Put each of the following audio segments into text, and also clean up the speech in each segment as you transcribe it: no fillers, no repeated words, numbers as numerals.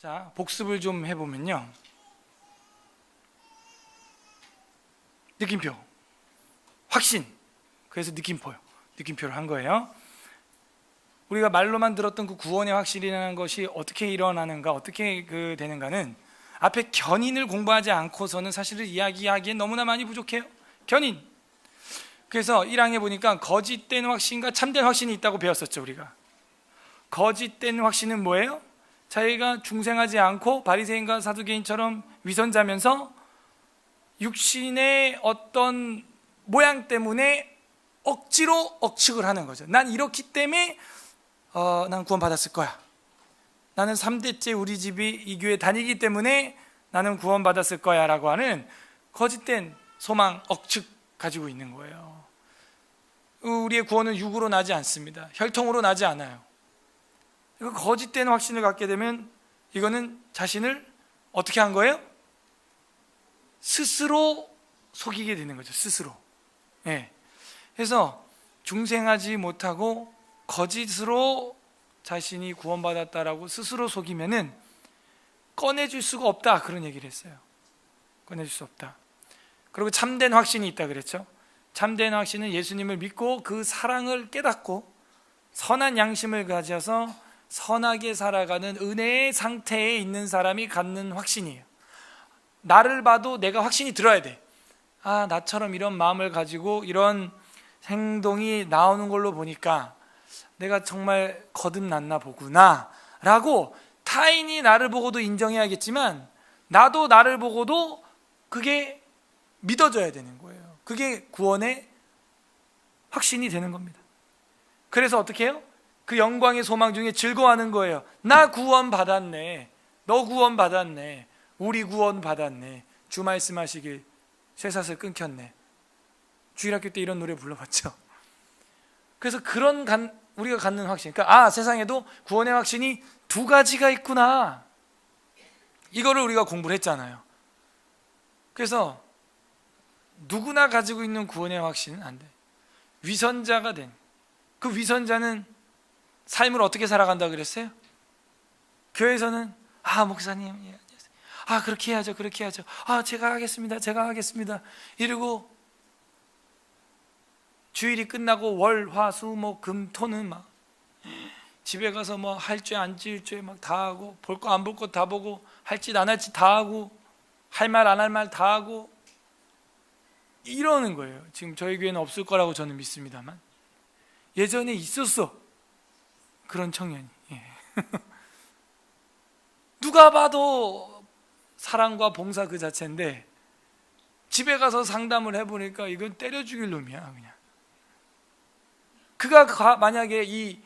자, 복습을 좀 해보면요, 느낌표, 확신, 그래서 느낌표를 한 거예요. 우리가 말로만 들었던 그 구원의 확신이라는 것이 어떻게 일어나는가, 어떻게 되는가는 앞에 견인을 공부하지 않고서는 사실은 이야기하기엔 너무나 많이 부족해요. 견인. 그래서 1항에 보니까 거짓된 확신과 참된 확신이 있다고 배웠었죠. 우리가 거짓된 확신은 뭐예요? 자기가 중생하지 않고 바리새인과 사두개인처럼 위선자면서 육신의 어떤 모양 때문에 억지로 억측을 하는 거죠. 난 이렇기 때문에 난 구원받았을 거야. 나는 3대째 우리 집이 이 교회 다니기 때문에 나는 구원받았을 거야 라고 하는 거짓된 소망, 억측 가지고 있는 거예요. 우리의 구원은 육으로 나지 않습니다. 혈통으로 나지 않아요. 거짓된 확신을 갖게 되면 이거는 자신을 어떻게 한 거예요? 스스로 속이게 되는 거죠. 스스로. 예. 그래서 중생하지 못하고 거짓으로 자신이 구원받았다라고 스스로 속이면은 꺼내줄 수가 없다, 그런 얘기를 했어요. 꺼내줄 수 없다. 그리고 참된 확신이 있다 그랬죠. 참된 확신은 예수님을 믿고 그 사랑을 깨닫고 선한 양심을 가져서 선하게 살아가는 은혜의 상태에 있는 사람이 갖는 확신이에요. 나를 봐도 내가 확신이 들어야 돼. 아, 나처럼 이런 마음을 가지고 이런 행동이 나오는 걸로 보니까 내가 정말 거듭났나 보구나 라고 타인이 나를 보고도 인정해야겠지만 나도 나를 보고도 그게 믿어져야 되는 거예요. 그게 구원의 확신이 되는 겁니다. 그래서 어떻게 해요? 그 영광의 소망 중에 즐거워하는 거예요. 나 구원 받았네. 너 구원 받았네. 우리 구원 받았네. 주 말씀하시길 쇠사슬 끊겼네. 주일학교 때 이런 노래 불러봤죠. 그래서 그런 우리가 갖는 확신, 그러니까 세상에도 구원의 확신이 두 가지가 있구나, 이거를 우리가 공부를 했잖아요. 그래서 누구나 가지고 있는 구원의 확신은 안 돼. 위선자가 된 그 위선자는 삶을 어떻게 살아간다 그랬어요? 교회에서는 목사님, 그렇게 해야죠, 그렇게 해야죠. 제가 하겠습니다. 이러고 주일이 끝나고 월, 화, 수, 목, 금, 토는 막 집에 가서 뭐 할 죄 안 지을 죄 막 다 하고, 볼 거 안 볼 거 다 보고, 할 짓 안 할 짓 다 하고, 할 말 안 할 말 다 하고 이러는 거예요. 지금 저희 교회는 없을 거라고 저는 믿습니다만 예전에 있었어, 그런 청년이. 누가 봐도 사랑과 봉사 그 자체인데 집에 가서 상담을 해보니까 이건 때려 죽일 놈이야. 그냥 그가 만약에 이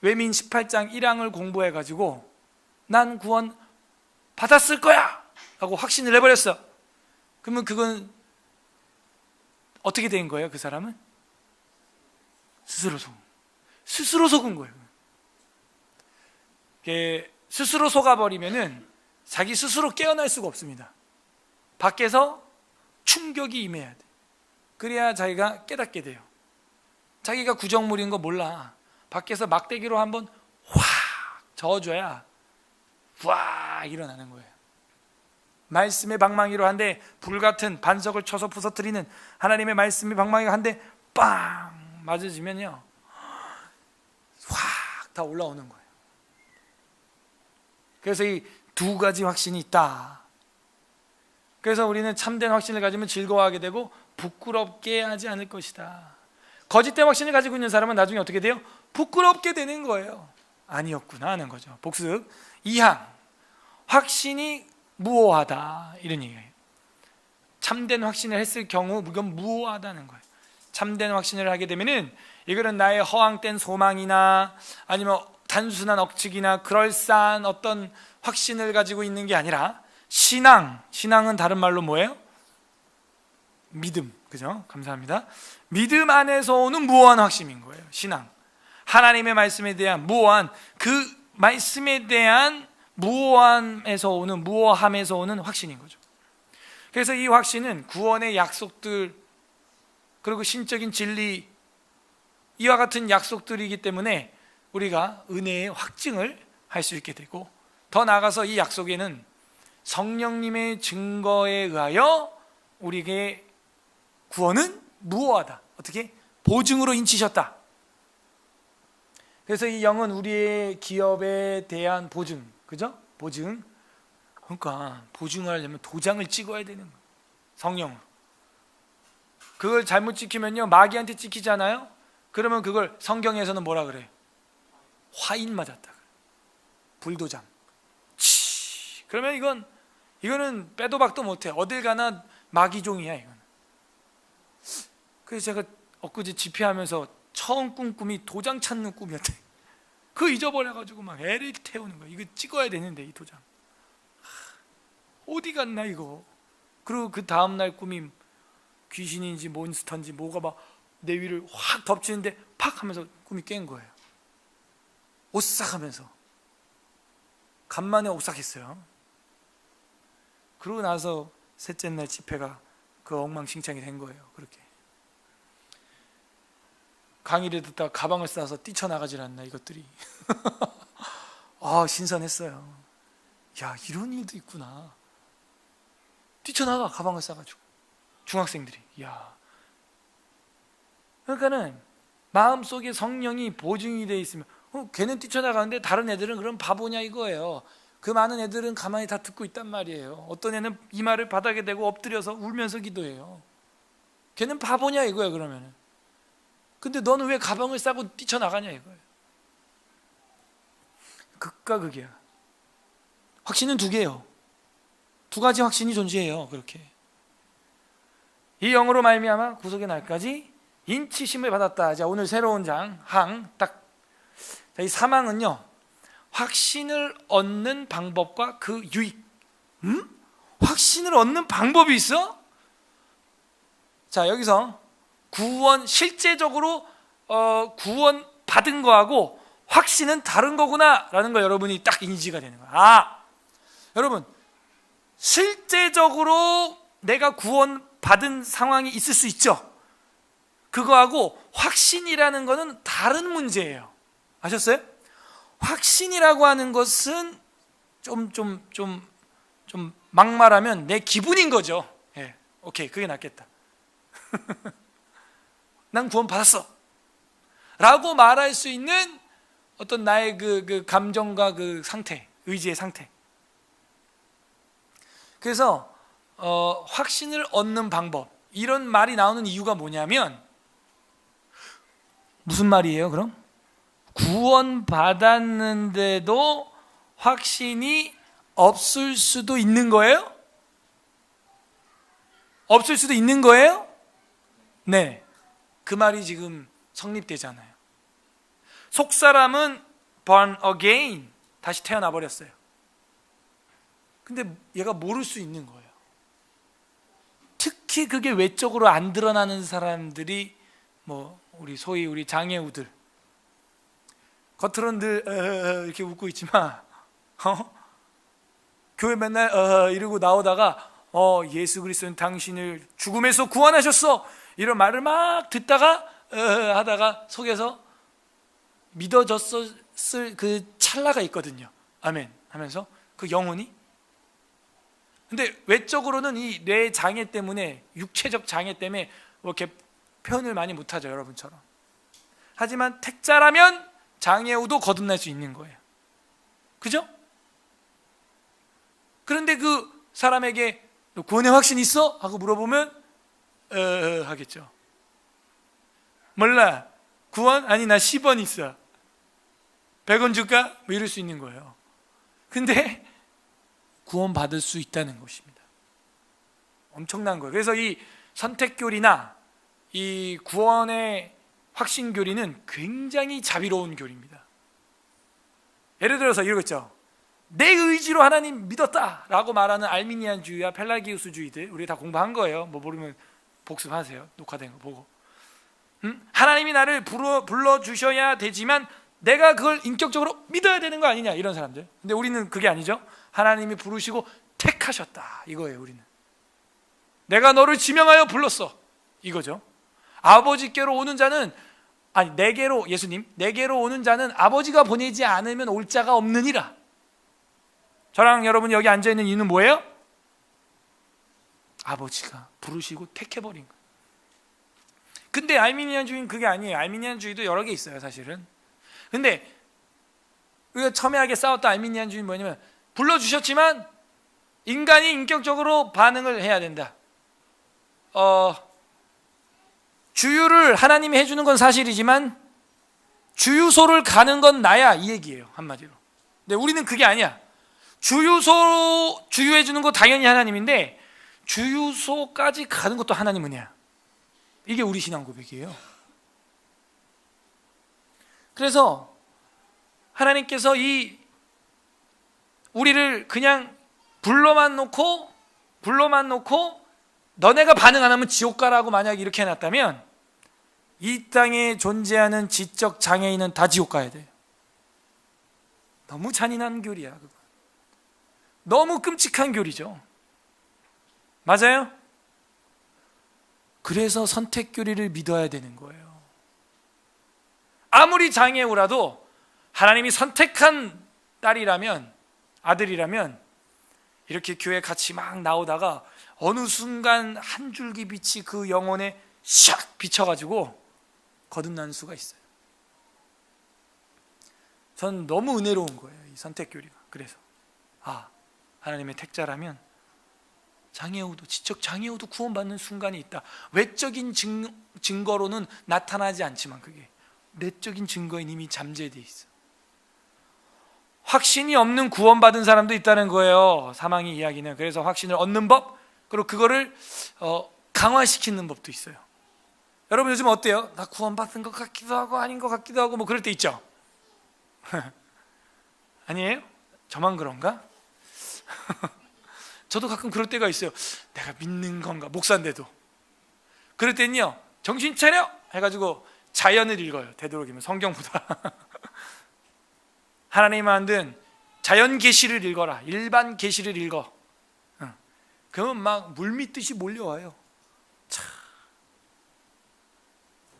외민 18장 1항을 공부해가지고 난 구원 받았을 거야 라고 확신을 해버렸어. 그러면 그건 어떻게 된 거예요? 그 사람은 스스로 속은 거예요. 스스로 속아버리면은 자기 스스로 깨어날 수가 없습니다. 밖에서 충격이 임해야 돼. 그래야 자기가 깨닫게 돼요. 자기가 구정물인 거 몰라. 밖에서 막대기로 한번 확 저어줘야 확 일어나는 거예요. 말씀의 방망이로 한 대 불같은 반석을 쳐서 부서뜨리는 하나님의 말씀의 방망이가 한 대 빵 맞아지면요, 확 다 올라오는 거예요. 그래서 이 두 가지 확신이 있다. 그래서 우리는 참된 확신을 가지면 즐거워하게 되고 부끄럽게 하지 않을 것이다. 거짓된 확신을 가지고 있는 사람은 나중에 어떻게 돼요? 부끄럽게 되는 거예요. 아니었구나 하는 거죠. 복습 2항, 확신이 무오하다, 이런 얘기예요. 참된 확신을 했을 경우 이건 무오하다는 거예요. 참된 확신을 하게 되면은 이거는 나의 허황된 소망이나 아니면 단순한 억측이나 그럴싸한 어떤 확신을 가지고 있는 게 아니라 신앙은 다른 말로 뭐예요? 믿음, 그죠? 감사합니다. 믿음 안에서 오는 무오한 확신인 거예요. 신앙, 하나님의 말씀에 대한 무오한, 그 말씀에 대한 무오함에서 오는 확신인 거죠. 그래서 이 확신은 구원의 약속들, 그리고 신적인 진리, 이와 같은 약속들이기 때문에 우리가 은혜의 확증을 할 수 있게 되고, 더 나아가서 이 약속에는 성령님의 증거에 의하여 우리에게 구원은 무효하다. 어떻게? 보증으로 인치셨다. 그래서 이 영은 우리의 기업에 대한 보증, 그죠? 보증. 그러니까 보증을 하려면 도장을 찍어야 되는 거예요. 성령으로. 그걸 잘못 찍히면요, 마귀한테 찍히잖아요. 그러면 그걸 성경에서는 뭐라 그래요? 화인 맞았다. 불도장. 그러면 이거는 빼도 박도 못해. 어딜 가나 마귀종이야 이거는. 그래서 제가 엊그제 집회하면서 처음 꾼 꿈이 도장 찾는 꿈이었대. 그거 잊어버려가지고 막 애를 태우는 거야. 이거 찍어야 되는데 이 도장. 어디 갔나 이거. 그리고 그 다음날 꿈이 귀신인지 몬스터인지 뭐가 막 내 위를 확 덮치는데 팍 하면서 꿈이 깬 거예요. 오싹하면서. 간만에 오싹했어요. 그러고 나서 셋째 날 집회가 그 엉망진창이 된 거예요. 그렇게 강의를 듣다가 가방을 싸서 뛰쳐나가질 않나 이것들이. 아, 신선했어요. 야, 이런 일도 있구나. 뛰쳐나가, 가방을 싸가지고. 중학생들이. 야. 그러니까는 마음속에 성령이 보증이 돼 있으면 걔는 뛰쳐나가는데 다른 애들은 그럼 바보냐 이거예요. 그 많은 애들은 가만히 다 듣고 있단 말이에요. 어떤 애는 이마를 바닥에 대고 엎드려서 울면서 기도해요. 걔는 바보냐 이거야 그러면은. 근데 너는 왜 가방을 싸고 뛰쳐나가냐 이거예요. 극과 극이야. 확신은 두 개예요. 두 가지 확신이 존재해요. 그렇게 이 영으로 말미암아 구속의 날까지 인치심을 받았다. 자, 오늘 새로운 장 딱. 자, 이 3항은요 확신을 얻는 방법과 그 유익. 확신을 얻는 방법이 있어? 자, 여기서 구원, 실제적으로 구원 받은 거하고 확신은 다른 거구나 라는 걸 여러분이 딱 인지가 되는 거야. 아, 여러분 실제적으로 내가 구원 받은 상황이 있을 수 있죠. 그거하고 확신이라는 거는 다른 문제예요. 아셨어요? 확신이라고 하는 것은 좀 막말하면 내 기분인 거죠. 예, 오케이, 그게 낫겠다. 난 구원 받았어 라고 말할 수 있는 어떤 나의 그 감정과 그 상태, 의지의 상태. 그래서 확신을 얻는 방법, 이런 말이 나오는 이유가 뭐냐면, 무슨 말이에요 그럼? 구원 받았는데도 확신이 없을 수도 있는 거예요? 없을 수도 있는 거예요? 네, 그 말이 지금 성립되잖아요. 속사람은 born again, 다시 태어나 버렸어요. 근데 얘가 모를 수 있는 거예요. 특히 그게 외적으로 안 드러나는 사람들이 우리 소위 우리 장애우들, 겉으로는 늘 이렇게 웃고 있지만 교회 맨날 이러고 나오다가 예수 그리스도는 당신을 죽음에서 구원하셨어 이런 말을 막 듣다가 하다가 속에서 믿어졌을 그 찰나가 있거든요. 아멘 하면서 그 영혼이. 근데 외적으로는 이 뇌 장애 때문에, 육체적 장애 때문에 이렇게 표현을 많이 못하죠, 여러분처럼. 하지만 택자라면 장애우도 거듭날 수 있는 거예요. 그죠? 그런데 그 사람에게 너 구원의 확신 있어? 하고 물어보면 하겠죠. 몰라. 구원? 아니 나 10원 있어. 100원 줄까? 뭐 이럴 수 있는 거예요. 근데 구원 받을 수 있다는 것입니다. 엄청난 거예요. 그래서 이 선택교리나 이 구원의 확신교리는 굉장히 자비로운 교리입니다. 예를 들어서 이러겠죠. 내 의지로 하나님 믿었다 라고 말하는 알미니안주의와 펠라기우스주의들, 우리 다 공부한 거예요. 뭐 모르면 복습하세요. 녹화된 거 보고. 하나님이 나를 불러주셔야 되지만 내가 그걸 인격적으로 믿어야 되는 거 아니냐, 이런 사람들. 근데 우리는 그게 아니죠. 하나님이 부르시고 택하셨다 이거예요. 우리는 내가 너를 지명하여 불렀어 이거죠. 아버지께로 오는 자는, 아니 내게로, 예수님 내게로 오는 자는 아버지가 보내지 않으면 올 자가 없느니라. 저랑 여러분이 여기 앉아있는 이유는 뭐예요? 아버지가 부르시고 택해버린 거예요. 근데 알미니안주의는 그게 아니에요. 알미니안주의도 여러 개 있어요, 사실은. 근데 우리가 첨예하게 싸웠던 알미니안주의는 뭐냐면, 불러주셨지만 인간이 인격적으로 반응을 해야 된다. 주유를 하나님이 해주는 건 사실이지만 주유소를 가는 건 나야, 이 얘기예요, 한마디로. 근데 우리는 그게 아니야. 주유해주는 거 당연히 하나님인데 주유소까지 가는 것도 하나님 은혜야. 이게 우리 신앙 고백이에요. 그래서 하나님께서 우리를 그냥 불러만 놓고 너네가 반응 안 하면 지옥 가라고 만약에 이렇게 해놨다면 이 땅에 존재하는 지적 장애인은 다 지옥 가야 돼요. 너무 잔인한 교리야, 그거. 너무 끔찍한 교리죠. 맞아요? 그래서 선택 교리를 믿어야 되는 거예요. 아무리 장애우라도 하나님이 선택한 딸이라면, 아들이라면 이렇게 교회 같이 막 나오다가 어느 순간 한 줄기 빛이 그 영혼에 샥 비쳐가지고 거듭나는 수가 있어요. 전 너무 은혜로운 거예요, 이 선택 교리가. 그래서 하나님의 택자라면 장애우도, 지적 장애우도 구원받는 순간이 있다. 외적인 증거로는 나타나지 않지만 그게 내적인 증거에 이미 잠재되어 있어. 확신이 없는 구원받은 사람도 있다는 거예요, 사망의 이야기는. 그래서 확신을 얻는 법, 그리고 그거를 강화시키는 법도 있어요. 여러분 요즘 어때요? 나 구원받은 것 같기도 하고 아닌 것 같기도 하고 뭐 그럴 때 있죠? 아니에요? 저만 그런가? 저도 가끔 그럴 때가 있어요. 내가 믿는 건가? 목사인데도. 그럴 때는요, 정신 차려! 해가지고 자연을 읽어요. 되도록이면 성경보다. 하나님이 만든 자연 계시를 읽어라. 일반 계시를 읽어. 그러면 막 물밀듯이 몰려와요. 참,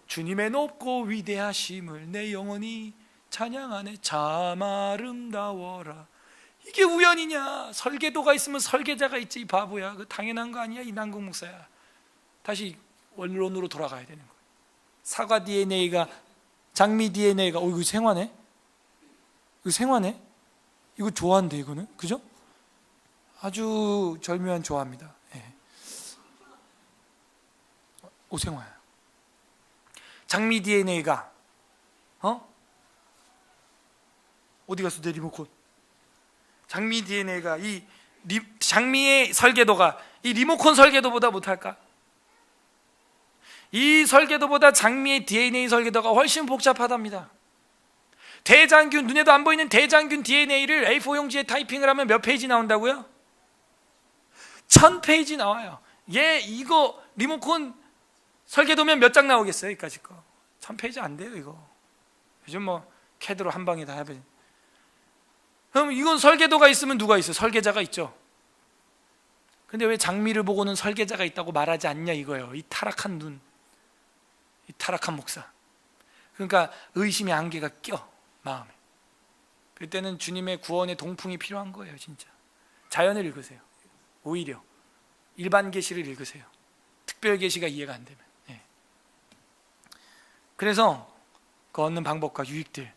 주님의 높고 위대하심을 내 영혼이 찬양하네. 참 아름다워라. 이게 우연이냐? 설계도가 있으면 설계자가 있지, 이 바보야. 그 당연한 거 아니야, 이남국 목사야. 다시 원론으로 돌아가야 되는 거예요. 사과 DNA가, 장미 DNA가, 이거 생화네? 이거 생화네? 이거 좋아한대, 이거는. 그죠? 아주 절묘한 조화입니다. 네. 오생화야. 장미 DNA가 어디 갔어, 내 리모컨? 장미 DNA가 장미의 설계도가 이 리모컨 설계도보다 못할까? 이 설계도보다 장미의 DNA 설계도가 훨씬 복잡하답니다. 대장균, 눈에도 안 보이는 대장균 DNA를 A4 용지에 타이핑을 하면 몇 페이지 나온다고요? 1000페이지 나와요. 이거 리모컨 설계도면 몇 장 나오겠어요? 여기까지 거 1000페이지 안 돼요, 이거. 요즘 뭐 캐드로 한 방에 다 해버려. 그럼 이건 설계도가 있으면 누가 있어요? 설계자가 있죠. 근데 왜 장미를 보고는 설계자가 있다고 말하지 않냐, 이거예요. 이 타락한 눈, 이 타락한 목사. 그러니까 의심의 안개가 껴, 마음에. 그때는 주님의 구원의 동풍이 필요한 거예요, 진짜. 자연을 읽으세요. 오히려 일반 계시를 읽으세요. 특별 계시가 이해가 안 되면. 그래서 그 얻는 방법과 유익들,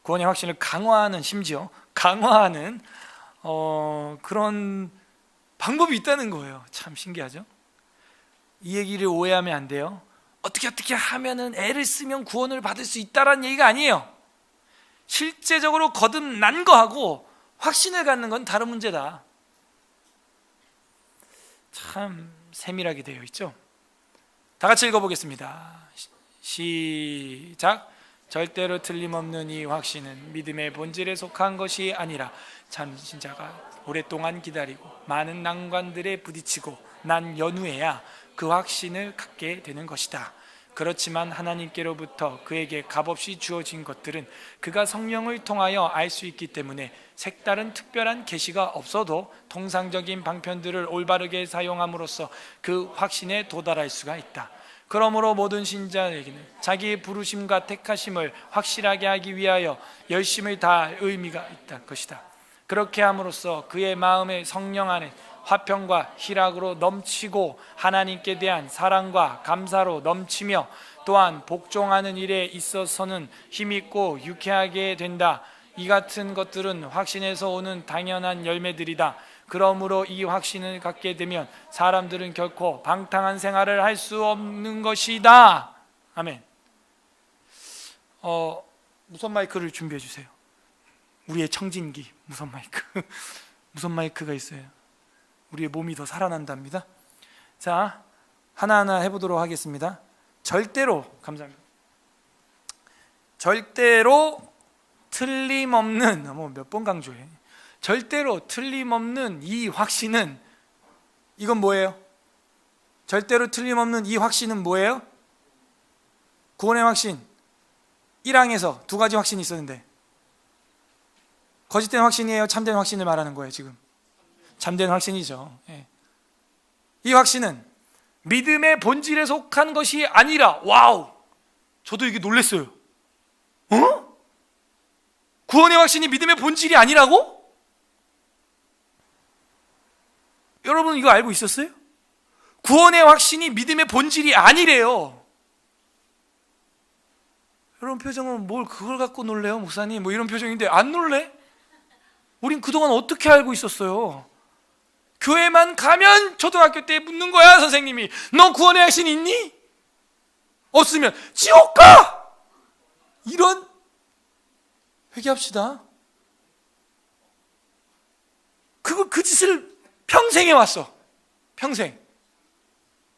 구원의 확신을 강화하는, 심지어 강화하는 그런 방법이 있다는 거예요. 참 신기하죠? 이 얘기를 오해하면 안 돼요. 어떻게 하면은 애를 쓰면 구원을 받을 수 있다라는 얘기가 아니에요. 실제적으로 거듭난 거하고 확신을 갖는 건 다른 문제다. 참 세밀하게 되어 있죠. 다 같이 읽어보겠습니다. 시작. 절대로 틀림없는 이 확신은 믿음의 본질에 속한 것이 아니라 참신자가 오랫동안 기다리고 많은 난관들에 부딪히고 난 연후에야 그 확신을 갖게 되는 것이다. 그렇지만 하나님께로부터 그에게 값없이 주어진 것들은 그가 성령을 통하여 알 수 있기 때문에 색다른 특별한 계시가 없어도 통상적인 방편들을 올바르게 사용함으로써 그 확신에 도달할 수가 있다. 그러므로 모든 신자에게는 자기의 부르심과 택하심을 확실하게 하기 위하여 열심을 다할 의미가 있다 것이다. 그렇게 함으로써 그의 마음의 성령 안에 화평과 희락으로 넘치고 하나님께 대한 사랑과 감사로 넘치며 또한 복종하는 일에 있어서는 힘있고 유쾌하게 된다. 이 같은 것들은 확신에서 오는 당연한 열매들이다. 그러므로 이 확신을 갖게 되면 사람들은 결코 방탕한 생활을 할 수 없는 것이다. 아멘. 무선 마이크를 준비해 주세요. 우리의 청진기 무선 마이크. 무선 마이크가 있어요. 우리의 몸이 더 살아난답니다. 자, 하나하나 해보도록 하겠습니다. 절대로, 감사합니다. 절대로 틀림없는, 몇 번 강조해. 절대로 틀림없는 이 확신은, 이건 뭐예요? 절대로 틀림없는 이 확신은 뭐예요? 구원의 확신. 1항에서 두 가지 확신이 있었는데, 거짓된 확신이에요? 참된 확신을 말하는 거예요 지금? 참된 확신이죠. 예. 이 확신은 믿음의 본질에 속한 것이 아니라, 와우! 저도 이게 놀랐어요. 구원의 확신이 믿음의 본질이 아니라고? 여러분 이거 알고 있었어요? 구원의 확신이 믿음의 본질이 아니래요. 여러분 표정은 뭘 그걸 갖고 놀래요 목사님? 이런 표정인데 안 놀래? 우린 그동안 어떻게 알고 있었어요? 교회만 가면 초등학교 때 묻는 거야 선생님이. 너 구원의 확신 있니? 없으면 지옥 가! 이런, 회개합시다. 그 짓을 평생 해왔어. 평생.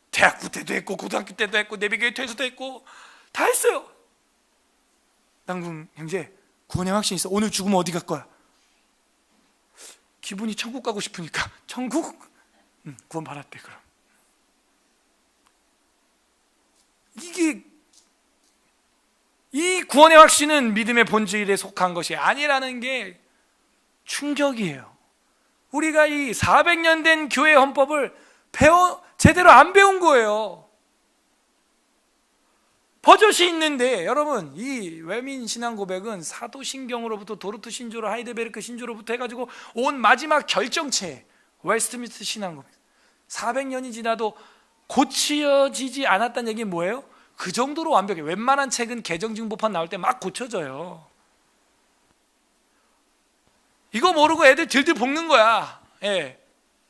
대학부 때도 했고 고등학교 때도 했고 내비게이터에서도 했고 다 했어요. 남궁 형제, 구원의 확신 있어. 오늘 죽으면 어디 갈 거야? 기분이 천국 가고 싶으니까. 천국? 구원 받았대. 그럼 이 구원의 확신은 믿음의 본질에 속한 것이 아니라는 게 충격이에요. 우리가 이 400년 된 교회 헌법을 제대로 안 배운 거예요. 버젓이 있는데, 여러분 이 외민 신앙 고백은 사도신경으로부터 도르트 신조로 하이데베르크 신조로부터 해가지고 온 마지막 결정체 웨스트민스터 신앙 고백, 400년이 지나도 고쳐지지 않았다는 얘기는 뭐예요? 그 정도로 완벽해. 웬만한 책은 개정증보판 나올 때 막 고쳐져요. 이거 모르고 애들 들들 볶는 거야. 예.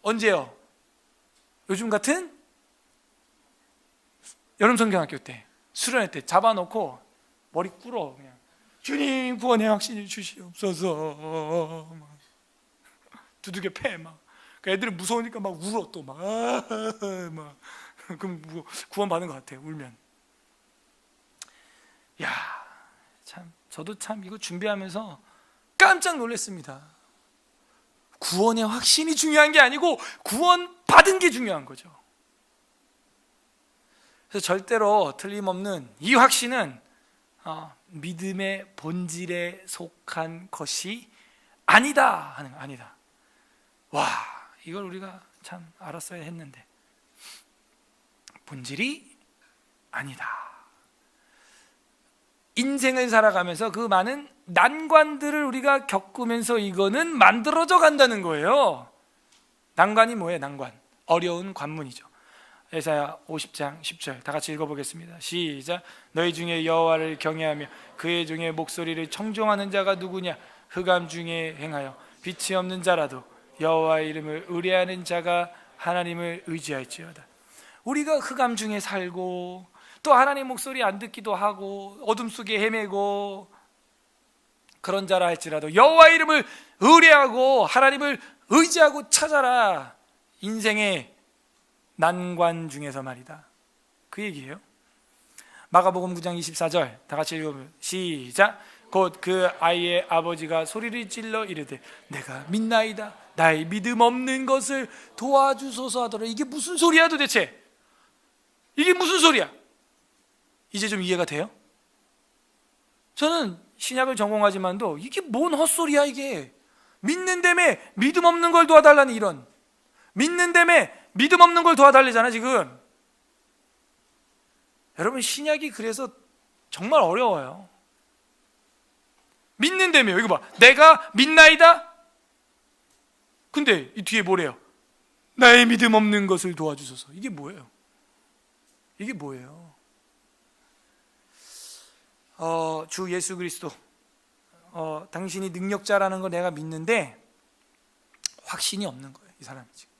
언제요? 요즘 같은 여름 성경학교 때, 수련회 때 잡아놓고 머리 꿇어 그냥. 주님 구원의 확신을 주시옵소서. 두들겨 패 막. 애들은 무서우니까 막 울어 또 막. 그럼 구원 받은 것 같아요. 울면. 야, 참 저도 참 이거 준비하면서 깜짝 놀랐습니다. 구원의 확신이 중요한 게 아니고 구원 받은 게 중요한 거죠. 그래서 절대로 틀림없는 이 확신은 믿음의 본질에 속한 것이 아니다 하는 거. 아니다. 와, 이걸 우리가 참 알았어야 했는데, 본질이 아니다. 인생을 살아가면서 그 많은 난관들을 우리가 겪으면서 이거는 만들어져 간다는 거예요. 난관이 뭐예요? 난관, 어려운 관문이죠. 예사야 50장 10절 다 같이 읽어보겠습니다. 시작. 너희 중에 여호와를 경외하며 그의 중에 목소리를 청종하는 자가 누구냐? 흑암 중에 행하여 빛이 없는 자라도 여호와의 이름을 의뢰하는 자가 하나님을 의지할지어다. 우리가 흑암 중에 살고 또 하나님 목소리 안 듣기도 하고 어둠 속에 헤매고 그런 자라 할지라도 여호와의 이름을 의뢰하고 하나님을 의지하고 찾아라. 인생의 난관 중에서 말이다. 그 얘기예요. 마가복음 9장 24절 다 같이 읽어보면 시작. 곧 그 아이의 아버지가 소리를 찔러 이르되 내가 믿나이다. 나의 믿음 없는 것을 도와주소서 하더라. 이게 무슨 소리야 도대체? 이게 무슨 소리야? 이제 좀 이해가 돼요? 저는 신약을 전공하지만도 이게 뭔 헛소리야 이게. 믿는다며 믿음 없는 걸 도와달라는 이런, 믿는다며 믿음 없는 걸 도와달래잖아 지금. 여러분 신약이 그래서 정말 어려워요. 믿는다며, 이거 봐. 내가 믿나이다? 근데 이 뒤에 뭐래요? 나의 믿음 없는 것을 도와주소서. 이게 뭐예요? 이게 뭐예요? 주 예수 그리스도 당신이 능력자라는 거 내가 믿는데 확신이 없는 거예요. 이 사람이 지금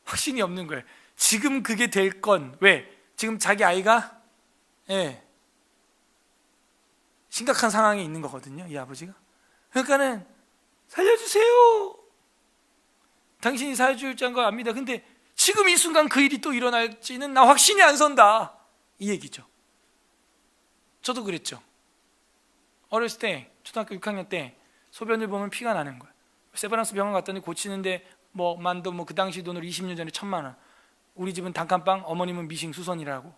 확신이 없는 거예요. 지금 그게 될 건 왜? 지금 자기 아이가 심각한 상황에 있는 거거든요. 이 아버지가. 그러니까는 살려주세요. 당신이 사해줄 자인 거 압니다. 근데 지금 이 순간 그 일이 또 일어날지는 나 확신이 안 선다. 이 얘기죠. 저도 그랬죠. 어렸을 때 초등학교 6학년 때 소변을 보면 피가 나는 거예요. 세브란스 병원 갔더니 고치는데 만도 그 당시 돈으로 20년 전에 1,000만 원. 우리 집은 단칸방, 어머님은 미싱 수선이라고.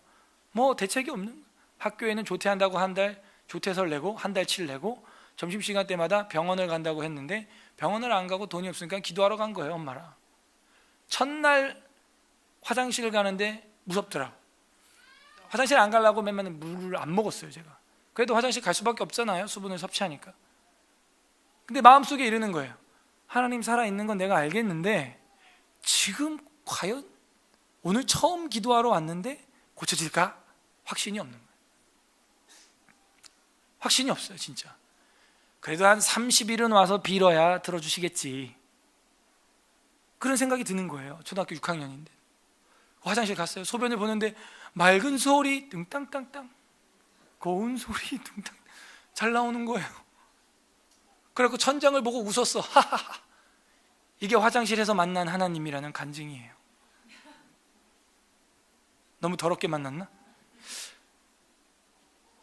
대책이 없는 거예요. 학교에는 조퇴한다고 한 달 조퇴설 내고 한 달치를 내고 점심시간 때마다 병원을 간다고 했는데 병원을 안 가고 돈이 없으니까 기도하러 간 거예요. 엄마랑. 첫날 화장실을 가는데 무섭더라고. 화장실 안 가려고 맨날 물을 안 먹었어요. 제가. 그래도 화장실 갈 수밖에 없잖아요. 수분을 섭취하니까. 근데 마음속에 이러는 거예요. 하나님 살아있는 건 내가 알겠는데 지금 과연 오늘 처음 기도하러 왔는데 고쳐질까? 확신이 없는 거예요. 확신이 없어요. 진짜. 그래도 한 30일은 와서 빌어야 들어주시겠지. 그런 생각이 드는 거예요. 초등학교 6학년인데 화장실 갔어요. 소변을 보는데 맑은 소리 뚱땅땅땅, 고운 소리 뚱땅 잘 나오는 거예요. 그래서 천장을 보고 웃었어. 하하하. 이게 화장실에서 만난 하나님이라는 간증이에요. 너무 더럽게 만났나?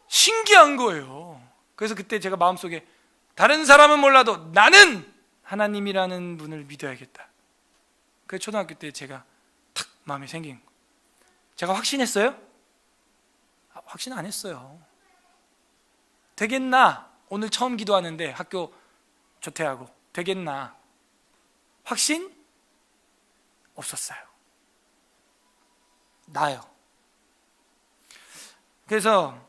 신기한 거예요. 그래서 그때 제가 마음속에 다른 사람은 몰라도 나는 하나님이라는 분을 믿어야겠다. 그래서 초등학교 때 제가 탁 마음에 생긴 거예요. 제가 확신했어요? 확신 안 했어요. 되겠나? 오늘 처음 기도하는데 학교 조퇴하고 되겠나? 확신? 없었어요. 나요. 그래서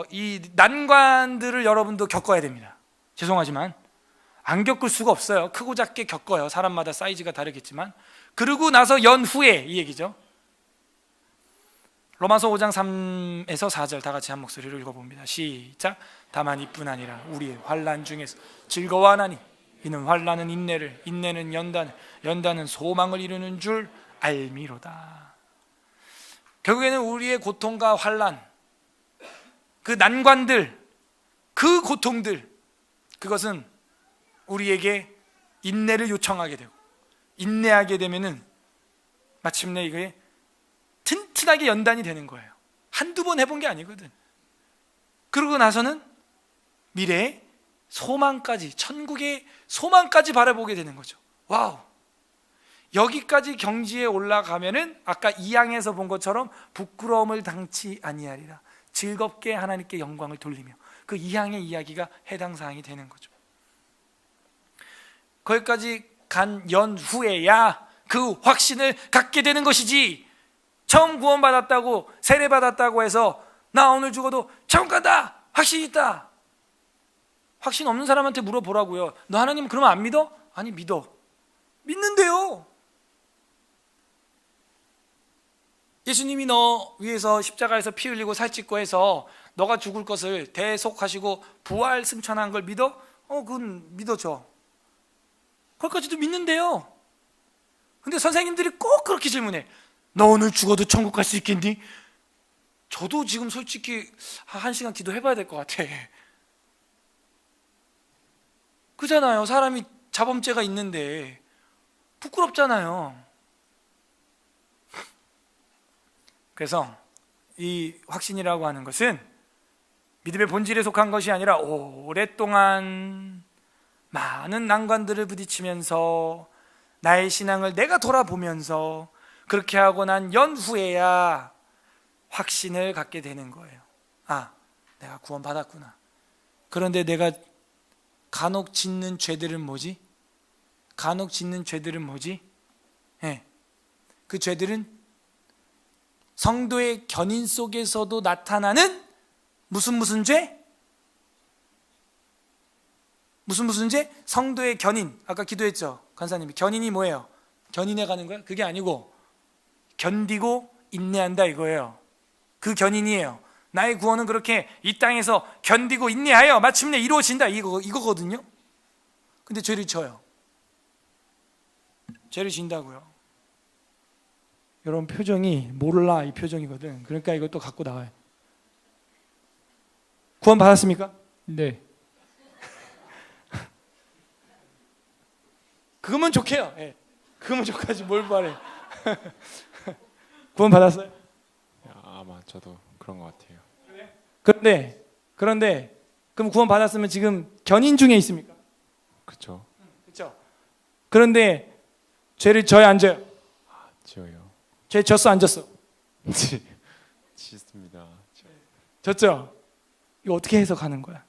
이 난관들을 여러분도 겪어야 됩니다. 죄송하지만 안 겪을 수가 없어요. 크고 작게 겪어요. 사람마다 사이즈가 다르겠지만. 그러고 나서 연후에 이 얘기죠. 로마서 5장 3에서 4절 다 같이 한 목소리로 읽어봅니다. 시작. 다만 이뿐 아니라 우리의 환난 중에서 즐거워하나니 이는 환난은 인내를, 인내는 연단을, 연단은 소망을 이루는 줄 알미로다. 결국에는 우리의 고통과 환난, 그 난관들, 그 고통들, 그것은 우리에게 인내를 요청하게 되고 인내하게 되면은 마침내 이게 튼튼하게 연단이 되는 거예요. 한두 번 해본 게 아니거든. 그러고 나서는 미래의 소망까지, 천국의 소망까지 바라보게 되는 거죠. 와우. 여기까지 경지에 올라가면은 아까 2항에서 본 것처럼 부끄러움을 당치 아니하리라. 즐겁게 하나님께 영광을 돌리며, 그 2항의 이야기가 해당 사항이 되는 거죠. 거기까지 간 연후에야 그 확신을 갖게 되는 것이지, 처음 구원받았다고 세례받았다고 해서 나 오늘 죽어도 천국 간다 확신 있다, 확신 없는 사람한테 물어보라고요. 너 하나님 그러면 안 믿어? 아니 믿어. 믿는데요. 예수님이 너 위해서 십자가에서 피 흘리고 살 찢고 해서 너가 죽을 것을 대속하시고 부활 승천한 걸 믿어? 그건 믿어줘. 거기까지도 믿는데요. 근데 선생님들이 꼭 그렇게 질문해. 너 오늘 죽어도 천국 갈 수 있겠니? 저도 지금 솔직히 1시간 기도해봐야 될 것 같아. 그잖아요. 사람이 자범죄가 있는데 부끄럽잖아요. 그래서 이 확신이라고 하는 것은 믿음의 본질에 속한 것이 아니라 오랫동안 많은 난관들을 부딪히면서 나의 신앙을 내가 돌아보면서 그렇게 하고 난 연후에야 확신을 갖게 되는 거예요. 아, 내가 구원받았구나. 그런데 내가 간혹 짓는 죄들은 뭐지? 간혹 짓는 죄들은 뭐지? 그 죄들은 성도의 견인 속에서도 나타나는 무슨 죄? 무슨 죄? 성도의 견인. 아까 기도했죠, 간사님이. 견인이 뭐예요? 견인해 가는 거야? 그게 아니고 견디고 인내한다 이거예요. 그 견인이에요. 나의 구원은 그렇게 이 땅에서 견디고 인내하여 마침내 이루어진다, 이거거든요. 근데 죄를 져요. 죄를 진다고요. 이런 표정이 몰라 이 표정이거든. 그러니까 이것도 갖고 나와요. 구원 받았습니까? 네. 그거면 좋게요. 예. 그거면 좋겠지 뭘 바래. 구원 받았어요? 아마 저도 그런 것 같아요. 그런데 그럼 구원 받았으면 지금 견인 중에 있습니까? 그쵸? 그렇죠. 그런데 죄를 져야 안 져요? 지어요. 죄 졌어 안 졌어? 짓습니다. 졌죠? 이거 어떻게 해석하는 거야?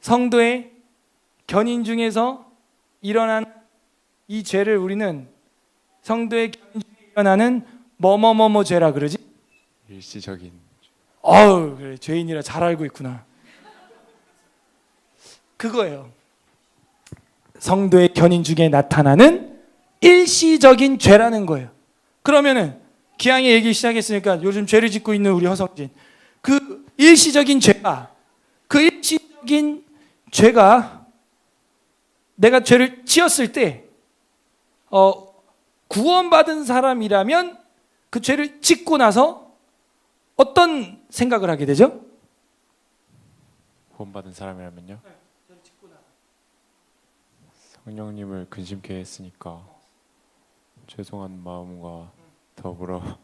성도의 견인 중에서 일어난 이 죄를 우리는 성도의 견인 중에 일어나는 뭐뭐뭐뭐 죄라 그러지? 일시적인. 그래, 죄인이라 잘 알고 있구나. 그거예요. 성도의 견인 중에 나타나는 일시적인 죄라는 거예요. 그러면은 기왕에 얘기 시작했으니까 요즘 죄를 짓고 있는 우리 허성진, 그 일시적인 죄가 내가 죄를 지었을 때 구원받은 사람이라면 그 죄를 짓고 나서 어떤 생각을 하게 되죠? 구원받은 사람이라면요? 성령님을 근심케 했으니까 죄송한 마음과 더불어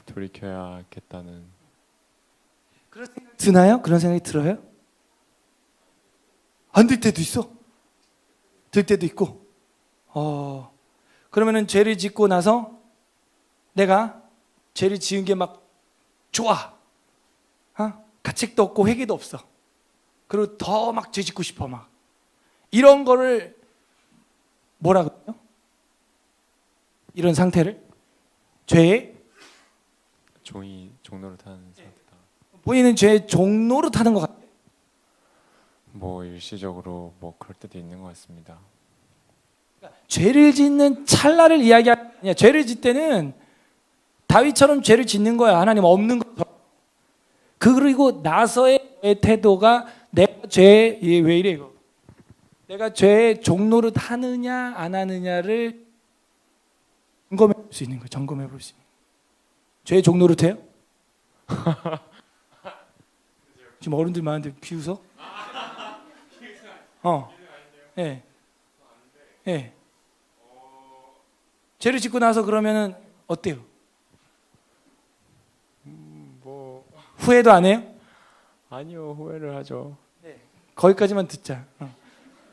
돌이켜야겠다는. 그런 생각 드나요? 그런 생각이 들어요? 안 들 때도 있어. 들 때도 있고. 그러면은 죄를 짓고 나서 내가 죄를 지은 게 막 좋아. 가책도 없고 회개도 없어. 그리고 더 막 죄 짓고 싶어 막. 이런 거를 뭐라 그래요? 이런 상태를 죄의 종로를 타는 상태다. 본인은 죄의 종로로 타는 것 같아요. 뭐 일시적으로 뭐 그럴 때도 있는 것 같습니다. 죄를 짓는 찰나를 이야기하는 게 아니야. 죄를 짓 때는 다윗처럼 죄를 짓는 거야. 하나님 없는 것처럼. 그리고 나서의 태도가 내가 죄에 왜 이래 이거? 내가 죄의 종로를 타느냐 안 하느냐를 점검해 볼 수 있는 거예요. 점검해 볼 수 있는 거예요. 죄의 종로를 타요? 지금 어른들 많은데 비웃어? 예. 예. 죄를 짓고 나서 그러면은 어때요? 뭐 후회도 안 해요? 아니요, 후회를 하죠. 거기까지만 듣자.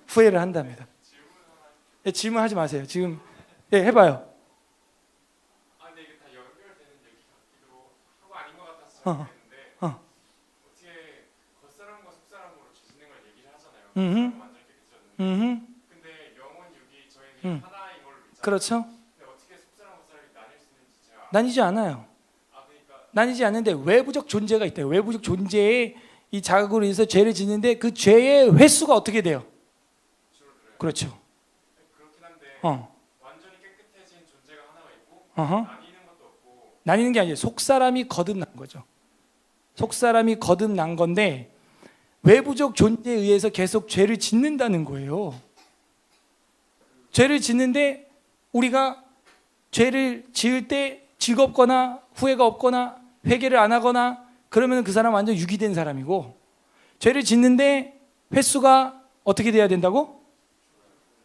후회를 한답니다. 예, 질문하지 마세요. 지금 해봐요. 근데 이게 다 연결되는 얘기 같기도 하고 아닌 것 같아서 잘 모르겠는데 어떻게 겉사람과 속사람으로 죄 짓는 걸 얘기를 하잖아요. 겉사람은 완전히 깨끗해졌는데 근데 영혼 육이 저희는 하나인 걸로 믿잖아요. 그렇죠. 근데 어떻게 속사람 겉사람이 나뉠 수 있는지 제가 나뉘지 않아요. 그러니까 나뉘지 않는데 외부적 존재가 있대요. 외부적 존재의 이 자극으로 인해서 죄를 짓는데 그 죄의 횟수가 어떻게 돼요? 줄어들어요. 그렇죠. 그렇긴 한데 완전히 깨끗해진 존재가 하나가 있고 나뉘는 것도 없고. 나뉘는 게 아니에요. 속사람이 거듭난 거죠. 속사람이 거듭난 건데 외부적 존재에 의해서 계속 죄를 짓는다는 거예요. 죄를 짓는데 우리가 죄를 지을 때 즐겁거나 후회가 없거나 회개를 안 하거나 그러면 그 사람 완전 유기된 사람이고, 죄를 짓는데 횟수가 어떻게 돼야 된다고?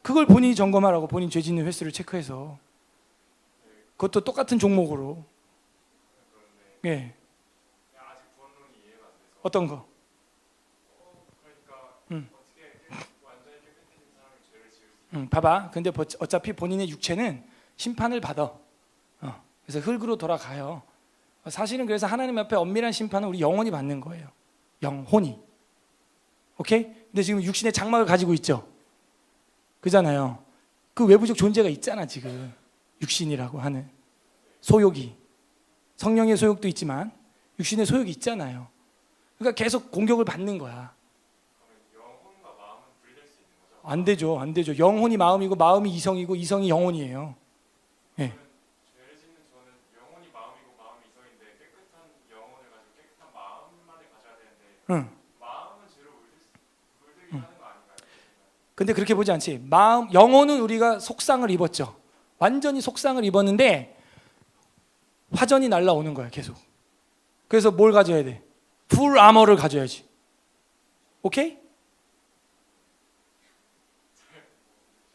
그걸 본인이 점검하라고. 본인 죄 짓는 횟수를 체크해서. 그것도 똑같은 종목으로. 예. 아직 구원론이 이해가 안 돼서. 어떤 거? 그러니까 어떻게 완전히 깨끗해진 사람이 죄를 지을 수 봐봐. 근데 어차피 본인의 육체는 심판을 받아. 그래서 흙으로 돌아가요. 사실은 그래서 하나님 앞에 엄밀한 심판은 우리 영혼이 받는 거예요. 영혼이. 오케이? 근데 지금 육신의 장막을 가지고 있죠. 그잖아요. 그 외부적 존재가 있잖아 지금. 육신이라고 하는 소욕이. 성령의 소욕도 있지만 육신의 소욕이 있잖아요. 그러니까 계속 공격을 받는 거야. 영혼과 마음은 안 되죠. 안 되죠. 영혼이 마음이고 마음이 이성이고 이성이 영혼이에요. 예. 죄를 짓는 저는 영혼이 마음이고 마음이 이성인데 깨끗한 영혼을 가지고 깨끗한 마음만을 가져야 되는데 응. 마음은 죄로 물들게 하는 거 아닌가요? 근데 그렇게 보지 않지. 마음, 영혼은 우리가 속상을 입었죠. 완전히 속상을 입었는데 화전이 날라오는 거야, 계속. 그래서 뭘 가져야 돼? 풀 아머를 가져야지. 오케이?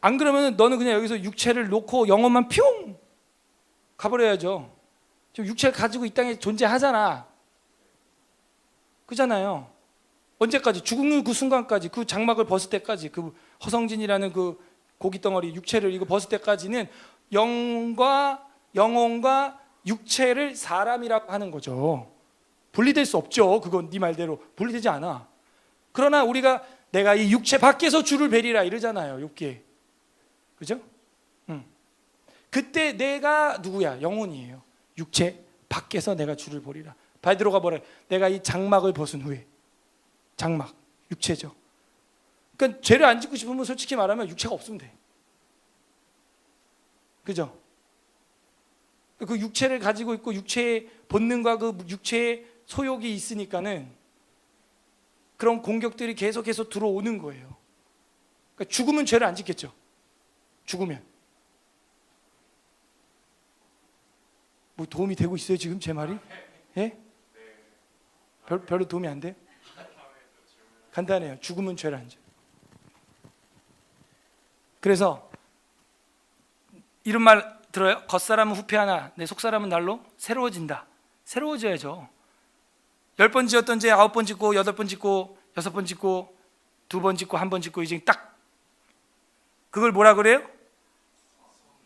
안 그러면 너는 그냥 여기서 육체를 놓고 영혼만 뿅 가버려야죠. 지금 육체를 가지고 이 땅에 존재하잖아. 그잖아요. 언제까지? 죽는 그 순간까지, 그 장막을 벗을 때까지, 그 허성진이라는 그 고기 덩어리 육체를 이거 벗을 때까지는 영과 영혼과 육체를 사람이라고 하는 거죠. 분리될 수 없죠. 그건 네 말대로 분리되지 않아. 그러나 우리가 내가 이 육체 밖에서 주를 뵈리라 이러잖아요. 욥기에. 그죠? 그때 내가 누구야? 영혼이에요. 육체 밖에서 내가 주를 보리라. 베드로가 뭐래? 내가 이 장막을 벗은 후에. 장막, 육체죠. 그러니까 죄를 안 짓고 싶으면 솔직히 말하면 육체가 없으면 돼. 그죠? 그 육체를 가지고 있고 육체의 본능과 그 육체의 소욕이 있으니까는 그런 공격들이 계속해서 들어오는 거예요. 그러니까 죽으면 죄를 안 짓겠죠. 죽으면. 뭐 도움이 되고 있어요 지금 제 말이? 예? 별로 도움이 안 돼요? 간단해요. 죽으면 죄를 안 져요. 그래서 이런 말 들어요? 겉사람은 후패하나 내 속사람은 날로 새로워진다. 새로워져야죠. 10번 지었던 죄 9번 짓고 8번 짓고 6번 짓고 2번 짓고 1번 짓고 이제 딱 그걸 뭐라 그래요?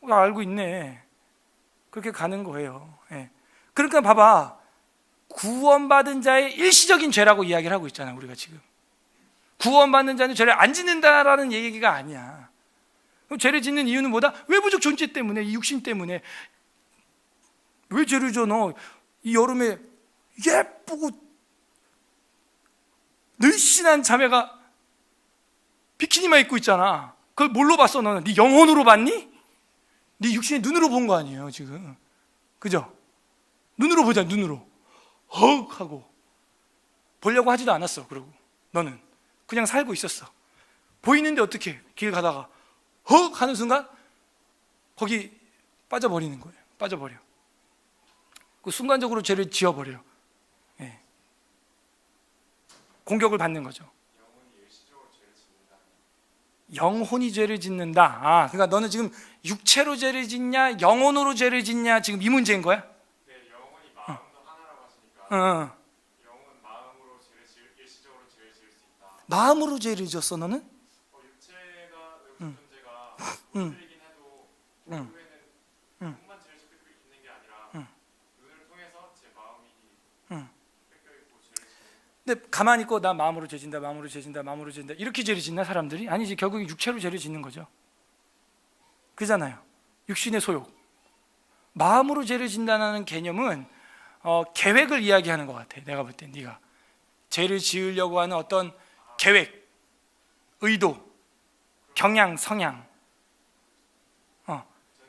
알고 있네. 그렇게 가는 거예요. 예. 그러니까 봐봐. 구원받은 자의 일시적인 죄라고 이야기를 하고 있잖아 우리가 지금. 구원받는 자는 죄를 안 짓는다라는 얘기가 아니야. 그럼 죄를 짓는 이유는 뭐다? 외부적 존재 때문에, 이 육신 때문에. 왜 죄를 져 너? 이 여름에 예쁘고 늘씬한 자매가 비키니만 입고 있잖아. 그걸 뭘로 봤어 너는? 네 영혼으로 봤니? 네 육신의 눈으로 본 거 아니에요 지금. 그죠? 눈으로 보자. 눈으로 헉 하고 보려고 하지도 않았어. 그러고 너는 그냥 살고 있었어. 보이는데 어떻게 길 가다가 헉 하는 순간 거기 빠져버리는 거예요. 빠져버려. 그 순간적으로 죄를 지어버려요. 예. 공격을 받는 거죠. 영혼이 죄를 짓는다. 아, 그러니까 너는 지금 육체로 죄를 짓냐, 영혼으로 죄를 짓냐 지금 이 문제인 거야? 네, 영혼이 마음도 하나라고 하시니까 영혼 마음으로 일시적으로 죄를 지을 수 있다. 마음으로 죄를 지었어 너는? 육체가 존재가 물리긴 해도 결국에는 눈만 죄를 짓고 있는 게 아니라 눈을 통해서 제 마음이 뺏겨 있고 죄를 짓는. 근데 가만히 있고 나 마음으로 죄 짓는다, 마음으로 죄 짓는다, 마음으로 죄 짓는다 이렇게 죄를 짓나 사람들이? 아니지. 결국 육체로 죄를 짓는 거죠. 그잖아요. 육신의 소욕. 마음으로 죄를 짓는다는 개념은 계획을 이야기하는 것 같아. 내가 볼 때 네가 죄를 지으려고 하는 어떤 계획, 의도, 경향, 성향. 저는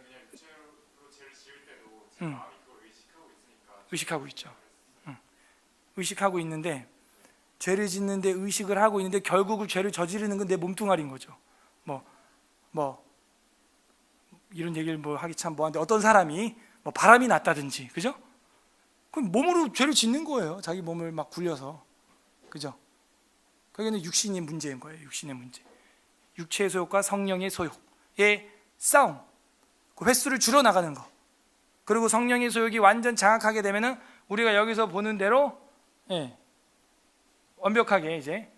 그냥 육체로 죄를 지을 때도 제 마음이 그걸 의식하고 있으니까. 의식하고 있죠. 의식하고 있는데 죄를 짓는데 의식을 하고 있는데 결국은 죄를 저지르는 건 내 몸뚱아리인 거죠. 뭐 이런 얘기를 뭐 하기 참 뭐한데 어떤 사람이 뭐 바람이 났다든지, 그죠? 그럼 몸으로 죄를 짓는 거예요. 자기 몸을 막 굴려서, 그죠? 거기는 육신의 문제인 거예요. 육신의 문제. 육체의 소욕과 성령의 소욕의 싸움. 그 횟수를 줄여 나가는 거. 그리고 성령의 소욕이 완전 장악하게 되면은 우리가 여기서 보는 대로 완벽하게 이제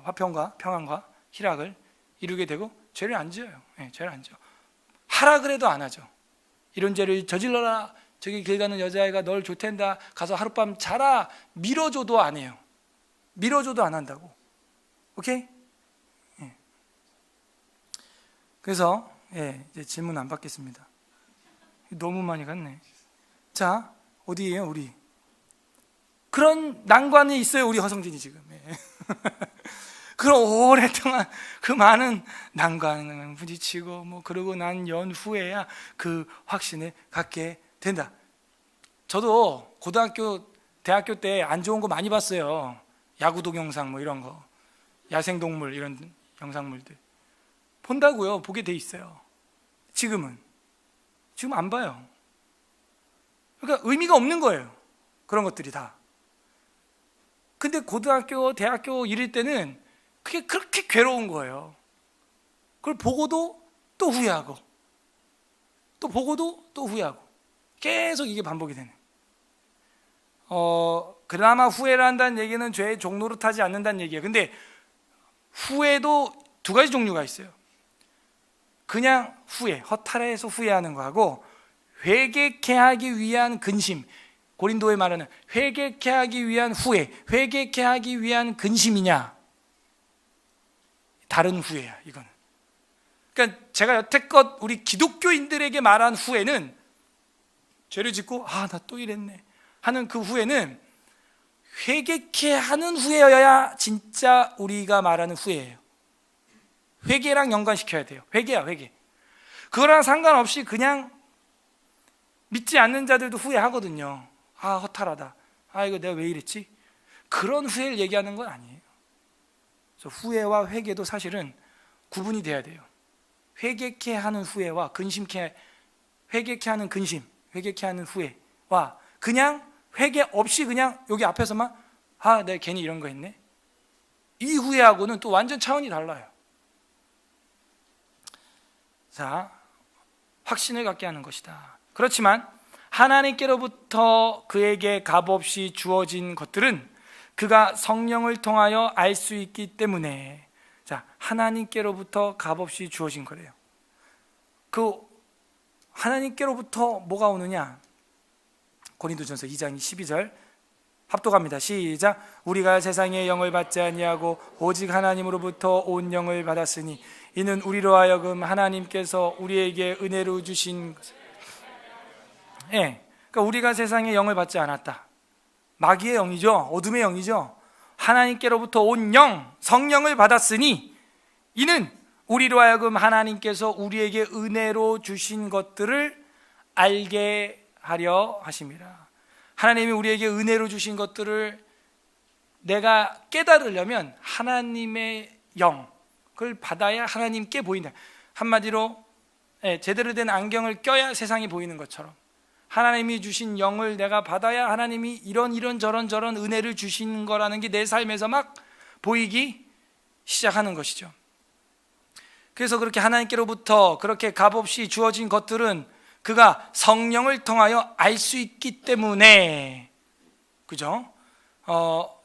화평과 평안과 희락을 이루게 되고 죄를 안 지어요. 죄를 안 지어. 하라 그래도 안 하죠. 이런 죄를 저질러라. 저기 길 가는 여자애가 널 좋댄다. 가서 하룻밤 자라. 밀어줘도 안 해요. 밀어줘도 안 한다고. 오케이? 그래서 이제 질문 안 받겠습니다. 너무 많이 갔네. 자, 어디예요 우리? 그런 난관이 있어요 우리 허성진이 지금. 그럼 오랫동안 그 많은 난관을 부딪히고 뭐 그러고 난 연후에야 그 확신을 갖게 된다. 저도 고등학교, 대학교 때 안 좋은 거 많이 봤어요. 야구 동영상 뭐 이런 거, 야생동물 이런 영상물들 본다고요. 보게 돼 있어요. 지금 안 봐요. 그러니까 의미가 없는 거예요. 그런 것들이 다. 근데 고등학교, 대학교 이럴 때는 그게 그렇게 괴로운 거예요. 그걸 보고도 또 후회하고, 또 보고도 또 후회하고, 계속 이게 반복이 되는. 그나마 후회를 한다는 얘기는 죄의 종로로 타지 않는다는 얘기예요. 근데 후회도 두 가지 종류가 있어요. 그냥 후회, 허탈해서 후회하는 거하고, 회개케 하기 위한 근심, 고린도에 말하는 회개케 하기 위한 후회, 회개케 하기 위한 근심이냐, 다른 후회야 이거는. 그러니까 제가 여태껏 우리 기독교인들에게 말한 후회는 죄를 짓고 나 또 이랬네 하는 그 후회는 회개케 하는 후회여야 진짜 우리가 말하는 후회예요. 회개랑 연관시켜야 돼요. 회개야 회개. 그거랑 상관없이 그냥 믿지 않는 자들도 후회하거든요. 허탈하다. 이거 내가 왜 이랬지? 그런 후회를 얘기하는 건 아니에요. 그래서 후회와 회개도 사실은 구분이 돼야 돼요. 회개케 하는 후회와 회개케 하는 근심, 회개케 하는 후회와 그냥 회개 없이 그냥 여기 앞에서만 내가 괜히 이런 거 했네, 이 후회하고는 또 완전 차원이 달라요. 자, 확신을 갖게 하는 것이다. 그렇지만 하나님께로부터 그에게 값없이 주어진 것들은 그가 성령을 통하여 알 수 있기 때문에, 자, 하나님께로부터 값없이 주어진 거래요. 그 하나님께로부터 뭐가 오느냐? 고린도전서 2장 12절 합독합니다. 시작. 우리가 세상의 영을 받지 아니하고 오직 하나님으로부터 온 영을 받았으니 이는 우리로 하여금 하나님께서 우리에게 은혜로 주신 그러니까 우리가 세상의 영을 받지 않았다. 마귀의 영이죠. 어둠의 영이죠. 하나님께로부터 온 영, 성령을 받았으니 이는 우리로 하여금 하나님께서 우리에게 은혜로 주신 것들을 알게 하려 하심이라. 하나님이 우리에게 은혜로 주신 것들을 내가 깨달으려면 하나님의 영, 그걸 받아야 하나님께 보인다. 한마디로 제대로 된 안경을 껴야 세상이 보이는 것처럼 하나님이 주신 영을 내가 받아야 하나님이 이런 저런 은혜를 주신 거라는 게 내 삶에서 막 보이기 시작하는 것이죠. 그래서 그렇게 하나님께로부터 그렇게 값없이 주어진 것들은 그가 성령을 통하여 알 수 있기 때문에, 그죠?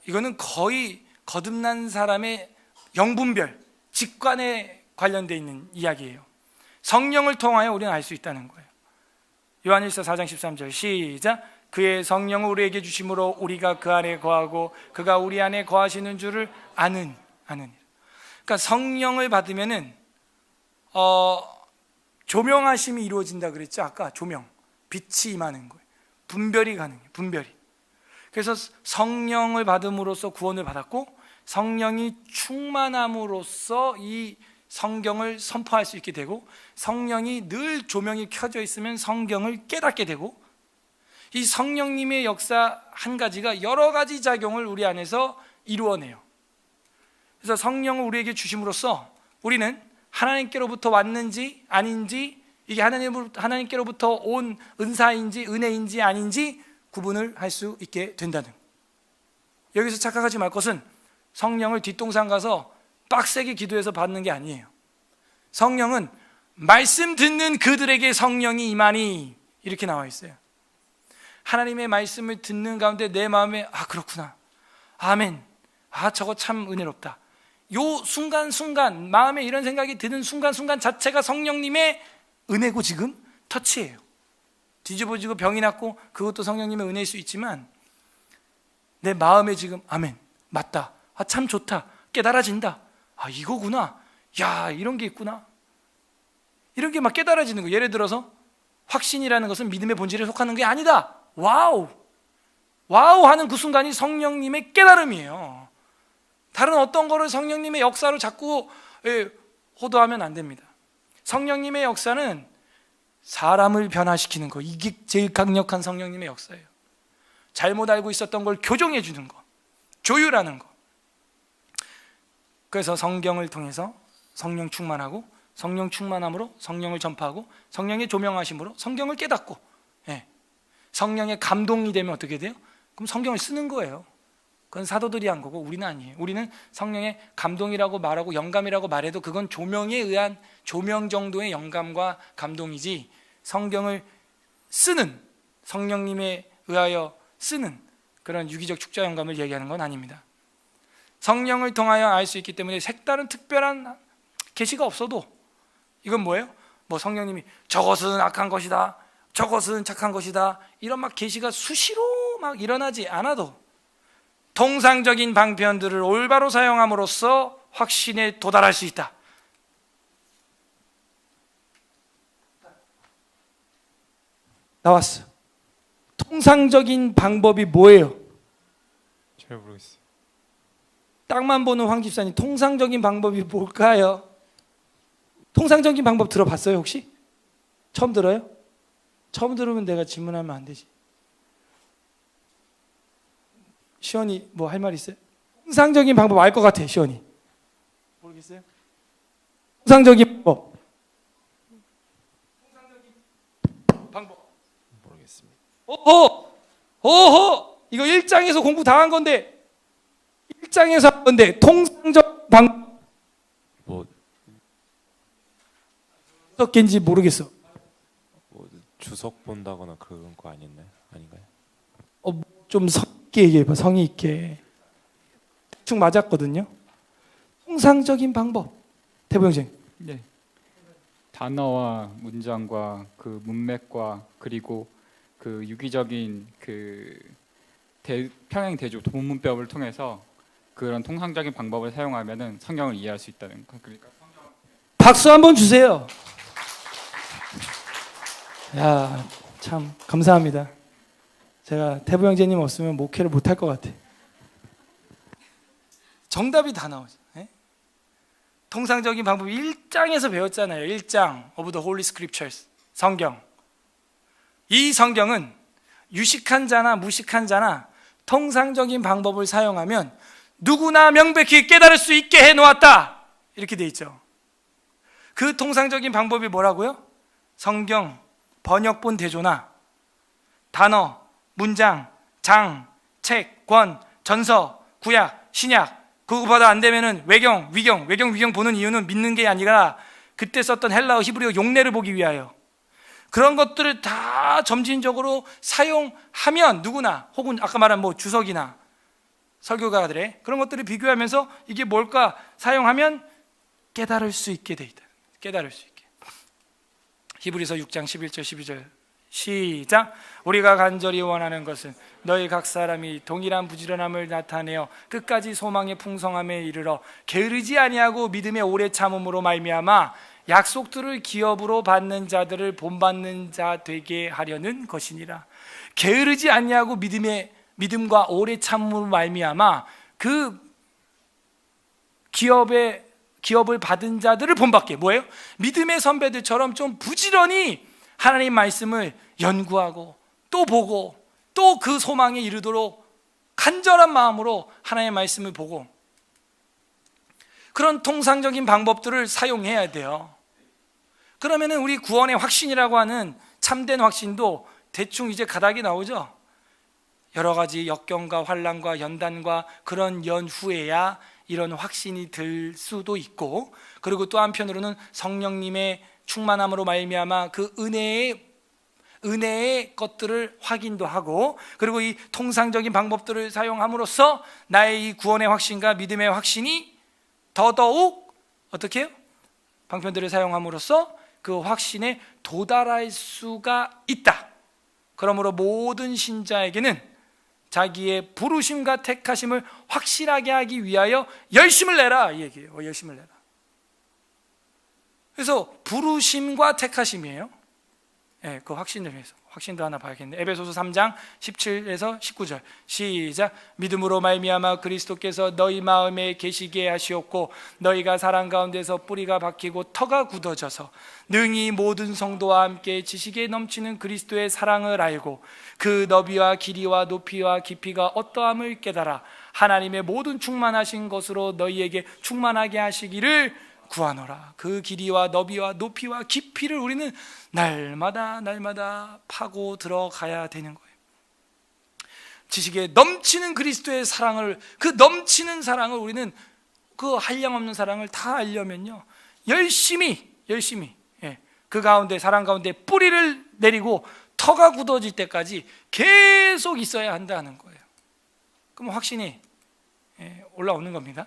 이거는 거의 거듭난 사람의 영분별, 직관에 관련되어 있는 이야기예요. 성령을 통하여 우리는 알 수 있다는 거예요. 요한일서 4장 13절 시작. 그의 성령을 우리에게 주심으로 우리가 그 안에 거하고 그가 우리 안에 거하시는 줄을 아는. 그러니까 성령을 받으면은 조명하심이 이루어진다 그랬죠. 아까 조명, 빛이 임하는 거예요. 분별이 가능해요. 분별이. 그래서 성령을 받음으로써 구원을 받았고, 성령이 충만함으로써 이 성경을 선포할 수 있게 되고, 성령이 늘 조명이 켜져 있으면 성경을 깨닫게 되고, 이 성령님의 역사 한 가지가 여러 가지 작용을 우리 안에서 이루어내요. 그래서 성령을 우리에게 주심으로써 우리는 하나님께로부터 왔는지 아닌지, 이게 하나님께로부터 온 은사인지 은혜인지 아닌지 구분을 할 수 있게 된다는. 여기서 착각하지 말 것은 성령을 뒷동산 가서 빡세게 기도해서 받는 게 아니에요. 성령은 말씀 듣는 그들에게 성령이 임하니, 이렇게 나와 있어요. 하나님의 말씀을 듣는 가운데 내 마음에 그렇구나, 아멘, 저거 참 은혜롭다, 요 순간순간 마음에 이런 생각이 드는 순간순간 자체가 성령님의 은혜고 지금 터치예요. 뒤집어지고 병이 났고 그것도 성령님의 은혜일 수 있지만, 내 마음에 지금 아멘, 맞다, 참 좋다, 깨달아진다, 이거구나, 야, 이런 게 있구나, 이런 게 막 깨달아지는 거예요. 예를 들어서 확신이라는 것은 믿음의 본질에 속하는 게 아니다, 와우 하는 그 순간이 성령님의 깨달음이에요. 다른 어떤 거를 성령님의 역사로 자꾸 호도하면 안 됩니다. 성령님의 역사는 사람을 변화시키는 거, 이게 제일 강력한 성령님의 역사예요. 잘못 알고 있었던 걸 교정해 주는 거, 조율하는 거. 그래서 성경을 통해서 성령 충만하고, 성령 충만함으로 성령을 전파하고, 성령의 조명하심으로 성경을 깨닫고, 성령의 감동이 되면 어떻게 돼요? 그럼 성경을 쓰는 거예요. 그건 사도들이 한 거고 우리는 아니에요. 우리는 성령의 감동이라고 말하고 영감이라고 말해도 그건 조명에 의한 조명 정도의 영감과 감동이지, 성경을 쓰는, 성령님에 의하여 쓰는 그런 유기적 축자 영감을 얘기하는 건 아닙니다. 성령을 통하여 알 수 있기 때문에 색다른 특별한 계시가 없어도, 이건 뭐예요? 뭐 성령님이 저것은 악한 것이다, 저것은 착한 것이다, 이런 막 계시가 수시로 막 일어나지 않아도 통상적인 방편들을 올바로 사용함으로써 확신에 도달할 수 있다. 나왔어. 통상적인 방법이 뭐예요? 잘 모르겠어요. 땅만 보는 황 집사님, 통상적인 방법이 뭘까요? 통상적인 방법 들어봤어요 혹시? 처음 들어요? 처음 들으면 내가 질문하면 안 되지. 시원이 뭐 할 말 있어요? 통상적인 방법 알 것 같아. 시원이 모르겠어요? 통상적인 방법, 통상적인 방법 모르겠습니다. 오호 이거 1장에서 공부 다 한 건데, 1장에서 한 건데 통상적 방법 뭐 어떻게인지 모르겠어. 주석 본다거나 그런 거 아닌가요? 좀 성의 있게 얘기해봐. 성의 있게. 대충 맞았거든요. 통상적인 방법. 태부형생. 네. 단어와 문장과 그 문맥과 그리고 그 유기적인 그 평행 대조 도문법을 통해서 그런 통상적인 방법을 사용하면은 성경을 이해할 수 있다는 거. 그러니까 박수 한번 주세요. 야, 참 감사합니다. 제가 태부 형제님 없으면 목회를 못할 것 같아. 정답이 다 나오죠. 통상적인 방법 1장에서 배웠잖아요. 1장 of the Holy Scriptures, 성경. 이 성경은 유식한 자나 무식한 자나 통상적인 방법을 사용하면 누구나 명백히 깨달을 수 있게 해놓았다, 이렇게 돼 있죠. 그 통상적인 방법이 뭐라고요? 성경 번역본 대조나 단어, 문장, 장, 책, 권, 전서, 구약, 신약, 그거보다 안 되면은 외경, 위경 보는 이유는 믿는 게 아니라 그때 썼던 헬라어, 히브리어 용례를 보기 위하여 그런 것들을 다 점진적으로 사용하면 누구나, 혹은 아까 말한 뭐 주석이나 설교가들의 그런 것들을 비교하면서 이게 뭘까 사용하면 깨달을 수 있게 돼 있다. 깨달을 수 있게. 히브리서 6장 11절 12절 시작. 우리가 간절히 원하는 것은 너희 각 사람이 동일한 부지런함을 나타내어 끝까지 소망의 풍성함에 이르러 게으르지 아니하고 믿음의 오래 참음으로 말미암아 약속들을 기업으로 받는 자들을 본받는 자 되게 하려는 것이니라. 게으르지 아니하고 믿음과 오래 참음으로 말미암아 그 기업을 받은 자들을 본받게. 뭐예요? 믿음의 선배들처럼 좀 부지런히 하나님 말씀을 연구하고 또 보고 또 그 소망에 이르도록 간절한 마음으로 하나님의 말씀을 보고 그런 통상적인 방법들을 사용해야 돼요. 그러면은 우리 구원의 확신이라고 하는 참된 확신도 대충 이제 가닥이 나오죠. 여러 가지 역경과 환난과 연단과 그런 연후에야 이런 확신이 들 수도 있고, 그리고 또 한편으로는 성령님의 충만함으로 말미암아 그 은혜의 것들을 확인도 하고, 그리고 이 통상적인 방법들을 사용함으로써 나의 이 구원의 확신과 믿음의 확신이 더더욱 어떻게 해요? 방편들을 사용함으로써 그 확신에 도달할 수가 있다. 그러므로 모든 신자에게는 자기의 부르심과 택하심을 확실하게 하기 위하여 열심을 내라, 이 얘기예요. 열심을 내라. 그래서 부르심과 택하심이에요. 예, 그 확신을 위해서 확신도 하나 봐야겠네. 에베소서 3장 17에서 19절 시작. 믿음으로 말미암아 그리스도께서 너희 마음에 계시게 하시었고 너희가 사랑 가운데서 뿌리가 박히고 터가 굳어져서 능히 모든 성도와 함께 지식에 넘치는 그리스도의 사랑을 알고 그 너비와 길이와 높이와 깊이가 어떠함을 깨달아 하나님의 모든 충만하신 것으로 너희에게 충만하게 하시기를 구하노라. 그 길이와 너비와 높이와 깊이를 우리는 날마다 파고 들어가야 되는 거예요. 지식에 넘치는 그리스도의 사랑을, 그 넘치는 사랑을 우리는, 그 한량없는 사랑을 다 알려면요 열심히 그 가운데, 사랑 가운데 뿌리를 내리고 터가 굳어질 때까지 계속 있어야 한다는 거예요. 그럼 확신이 올라오는 겁니다.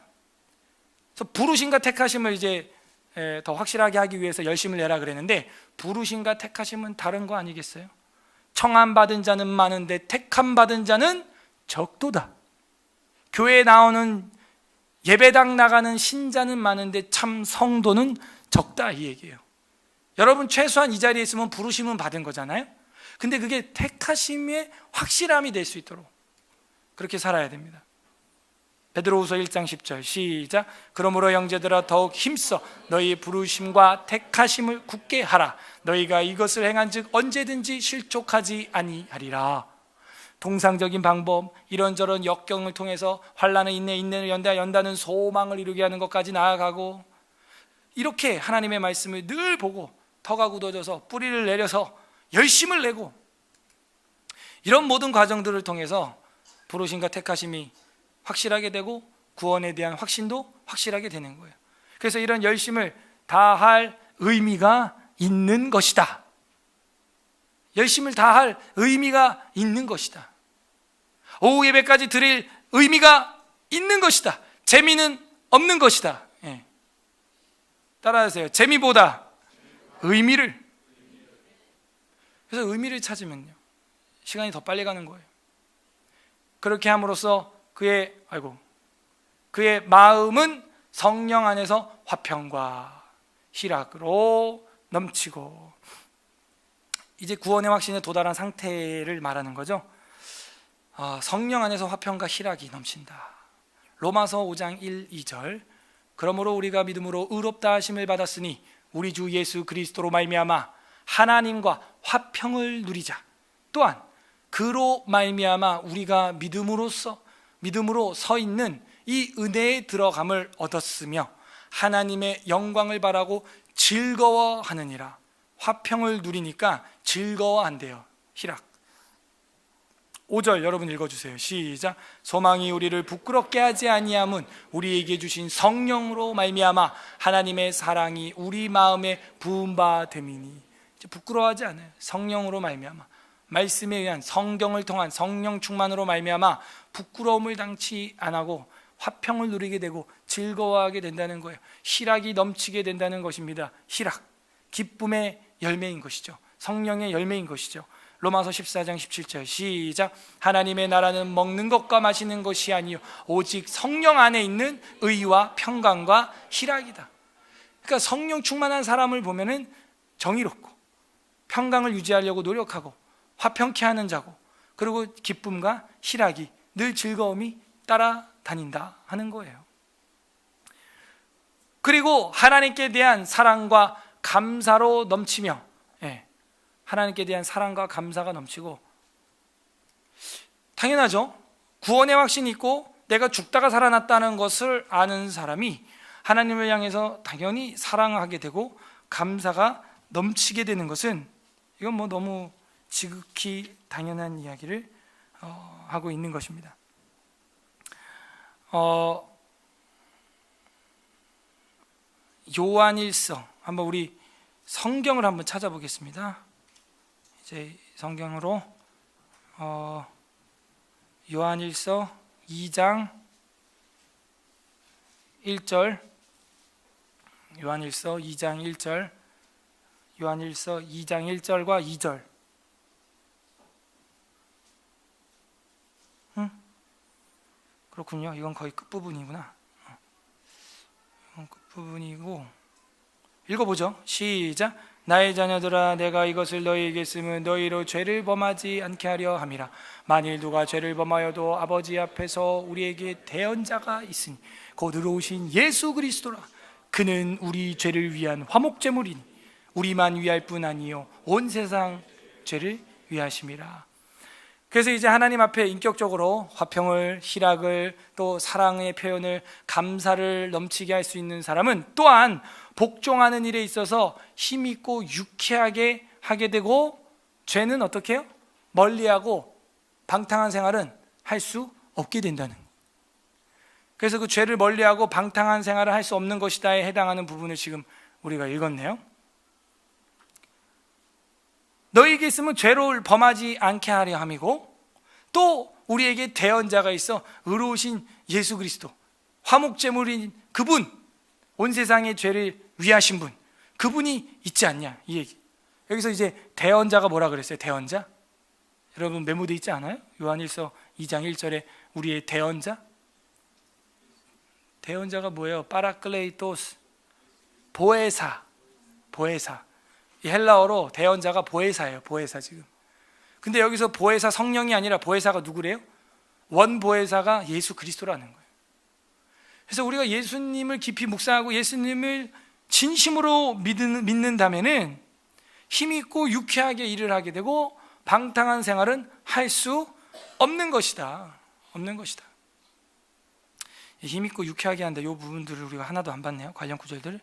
그래서 부르심과 택하심을 이제 더 확실하게 하기 위해서 열심을 내라 그랬는데, 부르심과 택하심은 다른 거 아니겠어요? 청함 받은 자는 많은데 택함 받은 자는 적도다. 교회에 나오는, 예배당 나가는 신자는 많은데 참 성도는 적다, 이 얘기예요. 여러분 최소한 이 자리에 있으면 부르심은 받은 거잖아요. 근데 그게 택하심의 확실함이 될 수 있도록 그렇게 살아야 됩니다. 베드로후서 1장 10절 시작. 그러므로 형제들아 더욱 힘써 너희 부르심과 택하심을 굳게 하라. 너희가 이것을 행한즉 언제든지 실족하지 아니하리라. 통상적인 방법, 이런저런 역경을 통해서 환난을 인내를 연다는 소망을 이루게 하는 것까지 나아가고, 이렇게 하나님의 말씀을 늘 보고 터가 굳어져서 뿌리를 내려서 열심을 내고, 이런 모든 과정들을 통해서 부르심과 택하심이 확실하게 되고 구원에 대한 확신도 확실하게 되는 거예요. 그래서 이런 열심을 다할 의미가 있는 것이다. 열심을 다할 의미가 있는 것이다. 오후 예배까지 드릴 의미가 있는 것이다. 재미는 없는 것이다. 따라하세요. 재미보다 의미를. 그래서 의미를 찾으면요 시간이 더 빨리 가는 거예요. 그렇게 함으로써 그의 마음은 성령 안에서 화평과 희락으로 넘치고, 이제 구원의 확신에 도달한 상태를 말하는 거죠. 성령 안에서 화평과 희락이 넘친다. 로마서 5장 1, 2절 그러므로 우리가 믿음으로 의롭다 하심을 받았으니 우리 주 예수 그리스도로 말미암아 하나님과 화평을 누리자. 또한 그로 말미암아 우리가 믿음으로 서 있는 이 은혜에 들어감을 얻었으며 하나님의 영광을 바라고 즐거워하느니라. 화평을 누리니까 즐거워한대요. 희락. 5절 여러분 읽어주세요. 시작. 소망이 우리를 부끄럽게 하지 아니함은 우리에게 주신 성령으로 말미암아 하나님의 사랑이 우리 마음에 부은 바 됨이니. 부끄러워하지 않아요. 성령으로 말미암아, 말씀에 의한 성경을 통한 성령 충만으로 말미암아 부끄러움을 당치 안 하고 화평을 누리게 되고 즐거워하게 된다는 거예요. 희락이 넘치게 된다는 것입니다. 희락, 기쁨의 열매인 것이죠. 성령의 열매인 것이죠. 로마서 14장 17절 시작. 하나님의 나라는 먹는 것과 마시는 것이 아니요 오직 성령 안에 있는 의와 평강과 희락이다. 그러니까 성령 충만한 사람을 보면은 정의롭고 평강을 유지하려고 노력하고 화평케 하는 자고, 그리고 기쁨과 희락이, 늘 즐거움이 따라다닌다 하는 거예요. 그리고 하나님께 대한 사랑과 감사로 넘치며, 하나님께 대한 사랑과 감사가 넘치고, 당연하죠. 구원의 확신이 있고 내가 죽다가 살아났다는 것을 아는 사람이 하나님을 향해서 당연히 사랑하게 되고 감사가 넘치게 되는 것은, 이건 뭐 너무 지극히 당연한 이야기를 하고 있는 것입니다. 요한일서, 한번 우리 성경을 한번 찾아보겠습니다. 이제 성경으로 요한일서 2장 1절, 요한일서 2장 1절, 요한일서 2장 1절과 2절. 그렇군요. 이건 거의 끝부분이구나. 이건 끝부분이고, 읽어보죠. 시작. 나의 자녀들아, 내가 이것을 너희에게 쓰면 너희로 죄를 범하지 않게 하려 함이라. 만일 누가 죄를 범하여도 아버지 앞에서 우리에게 대언자가 있으니 곧 의로우신 예수 그리스도라. 그는 우리 죄를 위한 화목제물이니 우리만 위할 뿐 아니요 온 세상 죄를 위하심이라. 그래서 이제 하나님 앞에 인격적으로 화평을, 희락을, 또 사랑의 표현을, 감사를 넘치게 할 수 있는 사람은 또한 복종하는 일에 있어서 힘있고 유쾌하게 하게 되고, 죄는 어떻게 해요? 멀리하고 방탕한 생활은 할 수 없게 된다는 거예요. 그래서 그 죄를 멀리하고 방탕한 생활을 할 수 없는 것이다에 해당하는 부분을 지금 우리가 읽었네요. 너희에게 있으면 죄를 범하지 않게 하려 함이고, 또 우리에게 대언자가 있어 의로우신 예수 그리스도, 화목제물인 그분, 온 세상의 죄를 위하신 분, 그분이 있지 않냐, 이 얘기. 여기서 이제 대언자가 뭐라 그랬어요? 대언자? 여러분 메모되어 있지 않아요? 요한일서 2장 1절에 우리의 대언자? 대언자가 뭐예요? 파라클레이토스, 보혜사. 이 헬라어로 대언자가 보혜사예요. 보혜사. 지금 근데 여기서 보혜사 성령이 아니라 보혜사가 누구래요? 원보혜사가 예수 그리스도라는 거예요. 그래서 우리가 예수님을 깊이 묵상하고 예수님을 진심으로 믿는다면은 힘있고 유쾌하게 일을 하게 되고 방탕한 생활은 할 수 없는 것이다. 힘있고 유쾌하게 한다. 이 부분들을 우리가 하나도 안 봤네요. 관련 구절들을.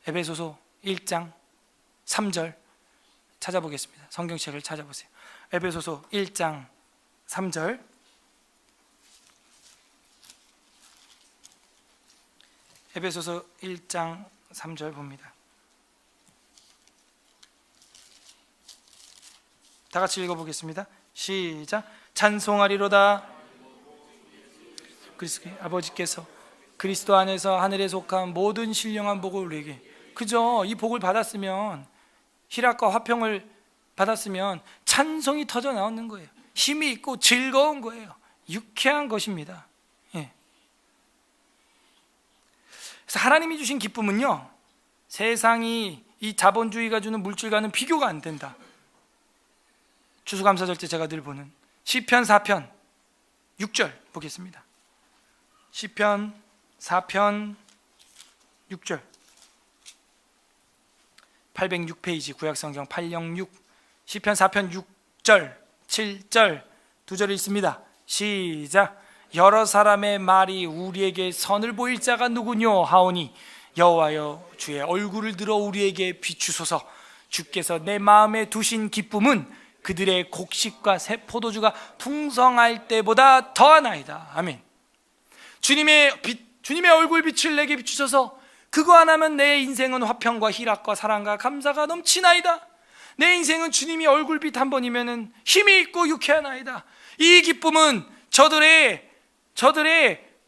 에베소서 1장 3절 찾아보겠습니다. 성경책을 찾아보세요. 에베소서 1장 3절. 에베소서 1장 3절 봅니다. 다 같이 읽어보겠습니다. 시작. 찬송하리로다 그리스도의 아버지께서 그리스도 안에서 하늘에 속한 모든 신령한 복을 우리에게. 그죠? 이 복을 받았으면, 희락과 화평을 받았으면 찬송이 터져 나오는 거예요. 힘이 있고 즐거운 거예요. 유쾌한 것입니다. 예. 그래서 하나님이 주신 기쁨은요, 세상이 이 자본주의가 주는 물질과는 비교가 안 된다. 추수감사절 때 제가 늘 보는 시편 4편 6절 보겠습니다. 시편 4편 6절, 806페이지 구약성경 806, 시편 4편 6절 7절 두 절이 있습니다. 시작. 여러 사람의 말이 우리에게 선을 보일 자가 누구뇨 하오니 여호와여 주의 얼굴을 들어 우리에게 비추소서. 주께서 내 마음에 두신 기쁨은 그들의 곡식과 새 포도주가 풍성할 때보다 더하나이다. 아멘. 주님의 얼굴 빛을 내게 비추셔서 그거 하나면 내 인생은 화평과 희락과 사랑과 감사가 넘치나이다. 내 인생은 주님이 얼굴빛 한 번이면 힘이 있고 유쾌하나이다. 이 기쁨은 저들의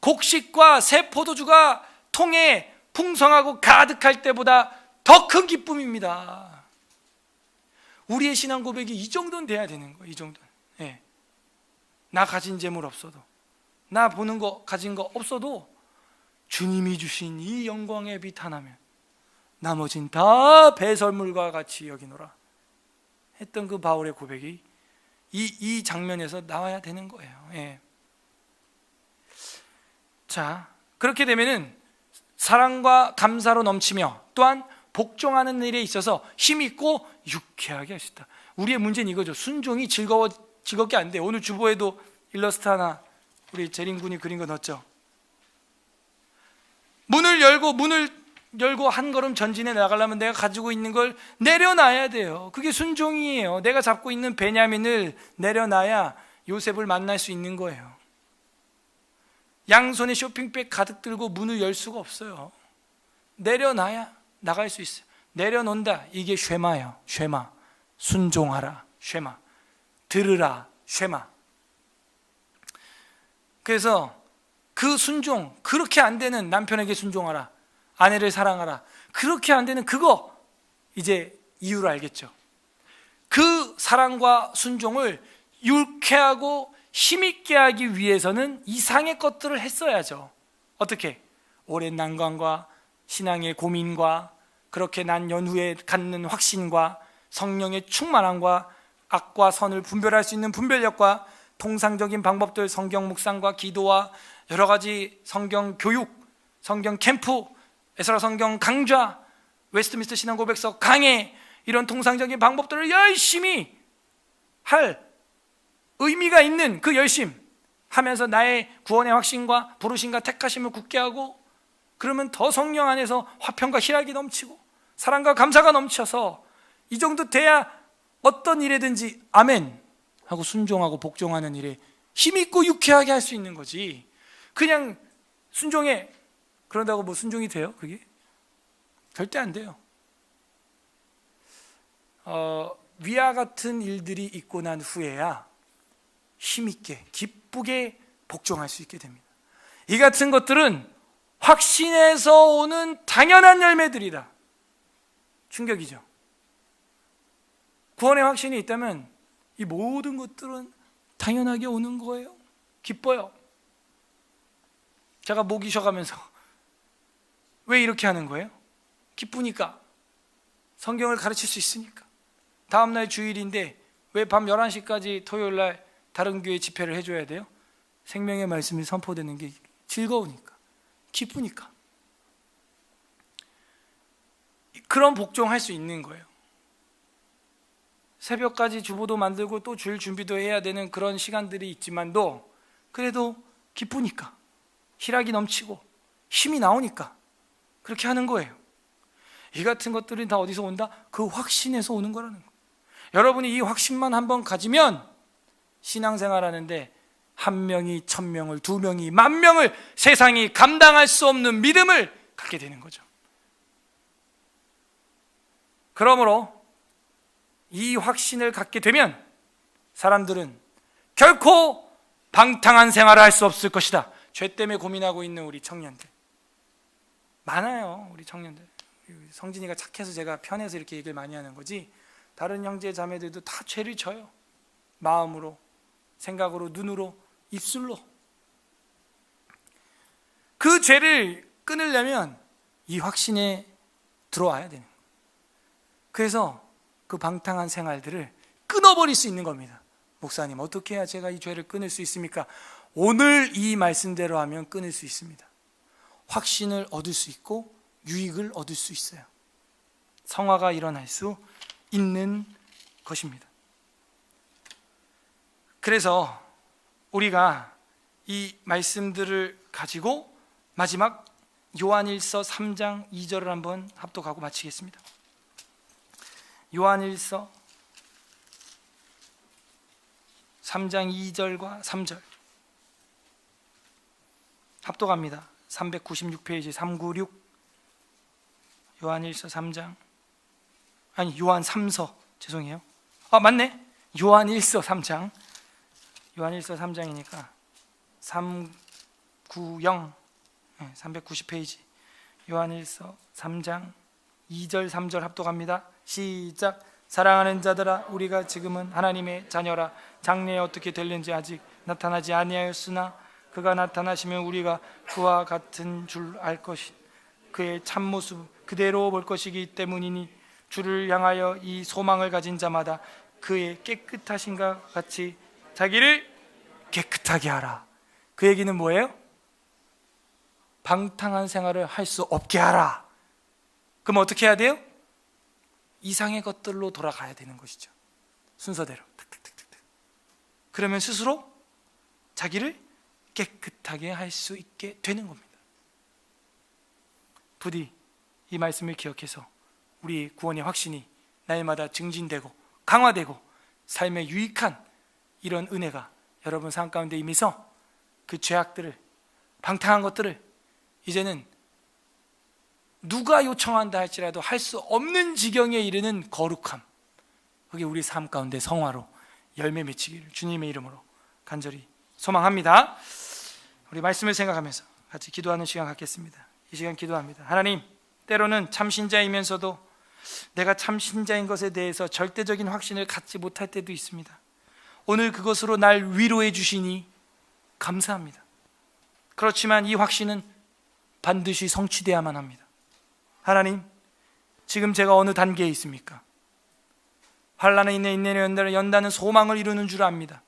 곡식과 새 포도주가 통에 풍성하고 가득할 때보다 더 큰 기쁨입니다. 우리의 신앙 고백이 이 정도는 돼야 되는 거예요. 이 정도는. 예. 나 가진 재물 없어도, 나 보는 거 가진 거 없어도 주님이 주신 이 영광의 빛 하나면 나머진 다 배설물과 같이 여기노라 했던 그 바울의 고백이 이 장면에서 나와야 되는 거예요. 예. 자, 그렇게 되면은 사랑과 감사로 넘치며 또한 복종하는 일에 있어서 힘있고 유쾌하게 할 수 있다. 우리의 문제는 이거죠. 순종이 즐겁게 안 돼. 오늘 주보에도 일러스트 하나 우리 재림 군이 그린 거 넣었죠. 문을 열고 한 걸음 전진해 나가려면 내가 가지고 있는 걸 내려놔야 돼요. 그게 순종이에요. 내가 잡고 있는 베냐민을 내려놔야 요셉을 만날 수 있는 거예요. 양손에 쇼핑백 가득 들고 문을 열 수가 없어요. 내려놔야 나갈 수 있어요. 내려놓는다. 이게 쉐마예요. 쉐마. 순종하라. 쉐마. 들으라. 쉐마. 그래서 그 순종, 그렇게 안 되는 남편에게 순종하라, 아내를 사랑하라, 그렇게 안 되는 그거 이제 이유를 알겠죠. 그 사랑과 순종을 유쾌하고 힘있게 하기 위해서는 이상의 것들을 했어야죠. 어떻게? 오랜 난관과 신앙의 고민과 그렇게 난 연후에 갖는 확신과 성령의 충만함과 악과 선을 분별할 수 있는 분별력과 통상적인 방법들, 성경 묵상과 기도와 여러 가지 성경 교육, 성경 캠프, 에스라 성경 강좌, 웨스트민스터 신앙 고백서 강해, 이런 통상적인 방법들을 열심히 할 의미가 있는 그 열심 하면서 나의 구원의 확신과 부르심과 택하심을 굳게 하고, 그러면 더 성령 안에서 화평과 희락이 넘치고 사랑과 감사가 넘쳐서 이 정도 돼야 어떤 일이든지 아멘 하고 순종하고 복종하는 일에 힘있고 유쾌하게 할 수 있는 거지. 그냥 순종해 그런다고 뭐 순종이 돼요? 그게 절대 안 돼요. 위와 같은 일들이 있고 난 후에야 힘있게 기쁘게 복종할 수 있게 됩니다. 이 같은 것들은 확신에서 오는 당연한 열매들이다. 충격이죠. 구원의 확신이 있다면 이 모든 것들은 당연하게 오는 거예요. 기뻐요. 제가 목이 쉬어가면서 왜 이렇게 하는 거예요? 기쁘니까. 성경을 가르칠 수 있으니까. 다음날 주일인데 왜 밤 11시까지 토요일날 다른 교회 집회를 해줘야 돼요? 생명의 말씀이 선포되는 게 즐거우니까, 기쁘니까. 그런 복종할 수 있는 거예요. 새벽까지 주보도 만들고 또 주일 준비도 해야 되는 그런 시간들이 있지만도 그래도 기쁘니까, 희락이 넘치고 힘이 나오니까 그렇게 하는 거예요. 이 같은 것들이 다 어디서 온다? 그 확신에서 오는 거라는 거예요. 여러분이 이 확신만 한번 가지면 신앙생활 하는데 1명이 1000명을, 2명이 10,000명을, 세상이 감당할 수 없는 믿음을 갖게 되는 거죠. 그러므로 이 확신을 갖게 되면 사람들은 결코 방탕한 생활을 할 수 없을 것이다. 죄 때문에 고민하고 있는 우리 청년들 많아요. 우리 청년들, 성진이가 착해서 제가 편해서 이렇게 얘기를 많이 하는 거지, 다른 형제 자매들도 다 죄를 져요. 마음으로, 생각으로, 눈으로, 입술로. 그 죄를 끊으려면 이 확신에 들어와야 되는 거예요. 그래서 그 방탕한 생활들을 끊어버릴 수 있는 겁니다. 목사님, 어떻게 해야 제가 이 죄를 끊을 수 있습니까? 오늘 이 말씀대로 하면 끊을 수 있습니다. 확신을 얻을 수 있고 유익을 얻을 수 있어요. 성화가 일어날 수 있는 것입니다. 그래서 우리가 이 말씀들을 가지고 마지막 요한일서 3장 2절을 한번 합독하고 마치겠습니다. 요한일서 3장 2절과 3절 합독합니다. 396페이지 396. 요한일서 3장, 아니 요한 3서, 죄송해요. 맞네. 요한일서 3장. 요한일서 3장이니까 390, 390페이지. 요한일서 3장 2절 3절 합독합니다. 시작. 사랑하는 자들아, 우리가 지금은 하나님의 자녀라. 장래에 어떻게 될는지 아직 나타나지 아니하였으나 그가 나타나시면 우리가 그와 같은 줄 알 것이, 그의 참모습 그대로 볼 것이기 때문이니 주를 향하여 이 소망을 가진 자마다 그의 깨끗하신가 같이 자기를 깨끗하게 하라. 그 얘기는 뭐예요? 방탕한 생활을 할 수 없게 하라. 그럼 어떻게 해야 돼요? 이상의 것들로 돌아가야 되는 것이죠. 순서대로 탁탁탁탁. 그러면 스스로 자기를 깨끗하게 할 수 있게 되는 겁니다. 부디 이 말씀을 기억해서 우리 구원의 확신이 날마다 증진되고 강화되고 삶에 유익한 이런 은혜가 여러분 삶 가운데 임해서 그 죄악들을, 방탕한 것들을 이제는 누가 요청한다 할지라도 할 수 없는 지경에 이르는 거룩함, 그게 우리 삶 가운데 성화로 열매 맺히기를 주님의 이름으로 간절히 소망합니다. 우리 말씀을 생각하면서 같이 기도하는 시간 갖겠습니다. 이 시간 기도합니다. 하나님, 때로는 참신자이면서도 내가 참신자인 것에 대해서 절대적인 확신을 갖지 못할 때도 있습니다. 오늘 그것으로 날 위로해 주시니 감사합니다. 그렇지만 이 확신은 반드시 성취되어야만 합니다. 하나님, 지금 제가 어느 단계에 있습니까? 환난에 인내는 연다는 소망을 이루는 줄 압니다.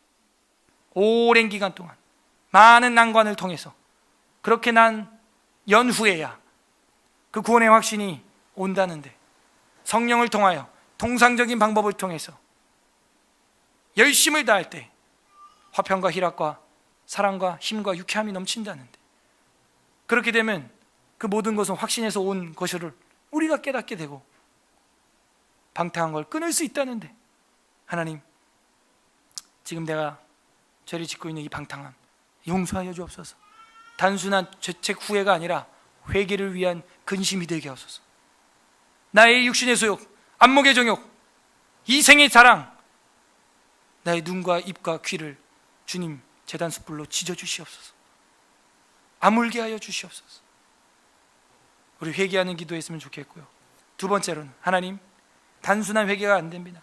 오랜 기간 동안 많은 난관을 통해서 그렇게 난 연후에야 그 구원의 확신이 온다는데, 성령을 통하여 통상적인 방법을 통해서 열심을 다할 때 화평과 희락과 사랑과 힘과 유쾌함이 넘친다는데, 그렇게 되면 그 모든 것은 확신에서 온 것을 우리가 깨닫게 되고 방탕한 걸 끊을 수 있다는데, 하나님, 지금 내가 죄를 짓고 있는 이 방탕함 용서하여 주옵소서. 단순한 죄책 후회가 아니라 회개를 위한 근심이 되게 하소서. 나의 육신의 소욕, 안목의 정욕, 이생의 자랑, 나의 눈과 입과 귀를 주님 제단 숯불로 지져 주시옵소서. 아물게 하여 주시옵소서. 우리 회개하는 기도했으면 좋겠고요. 두 번째로는, 하나님, 단순한 회개가 안 됩니다.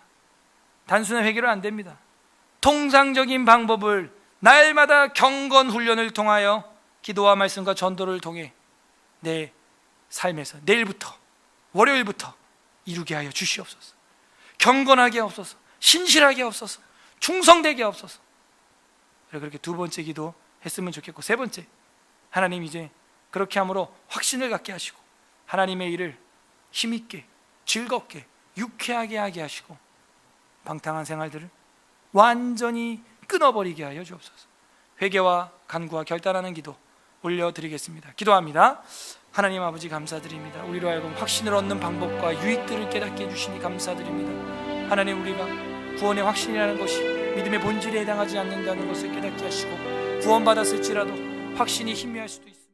단순한 회개로 안 됩니다. 통상적인 방법을 날마다 경건 훈련을 통하여 기도와 말씀과 전도를 통해 내 삶에서 내일부터, 월요일부터 이루게 하여 주시옵소서. 경건하게 하옵소서. 신실하게 하옵소서. 충성되게 하옵소서. 그렇게 두 번째 기도 했으면 좋겠고, 세 번째, 하나님, 이제 그렇게 함으로 확신을 갖게 하시고 하나님의 일을 힘있게, 즐겁게, 유쾌하게 하게 하시고 방탕한 생활들을 완전히 끊어버리게 하여 주옵소서. 회개와 간구와 결단하는 기도 올려드리겠습니다. 기도합니다. 하나님 아버지, 감사드립니다. 우리로 하여금 확신을 얻는 방법과 유익들을 깨닫게 해주시니 감사드립니다. 하나님, 우리가 구원의 확신이라는 것이 믿음의 본질에 해당하지 않는다는 것을 깨닫게 하시고, 구원받았을지라도 확신이 희미할 수도 있습니다.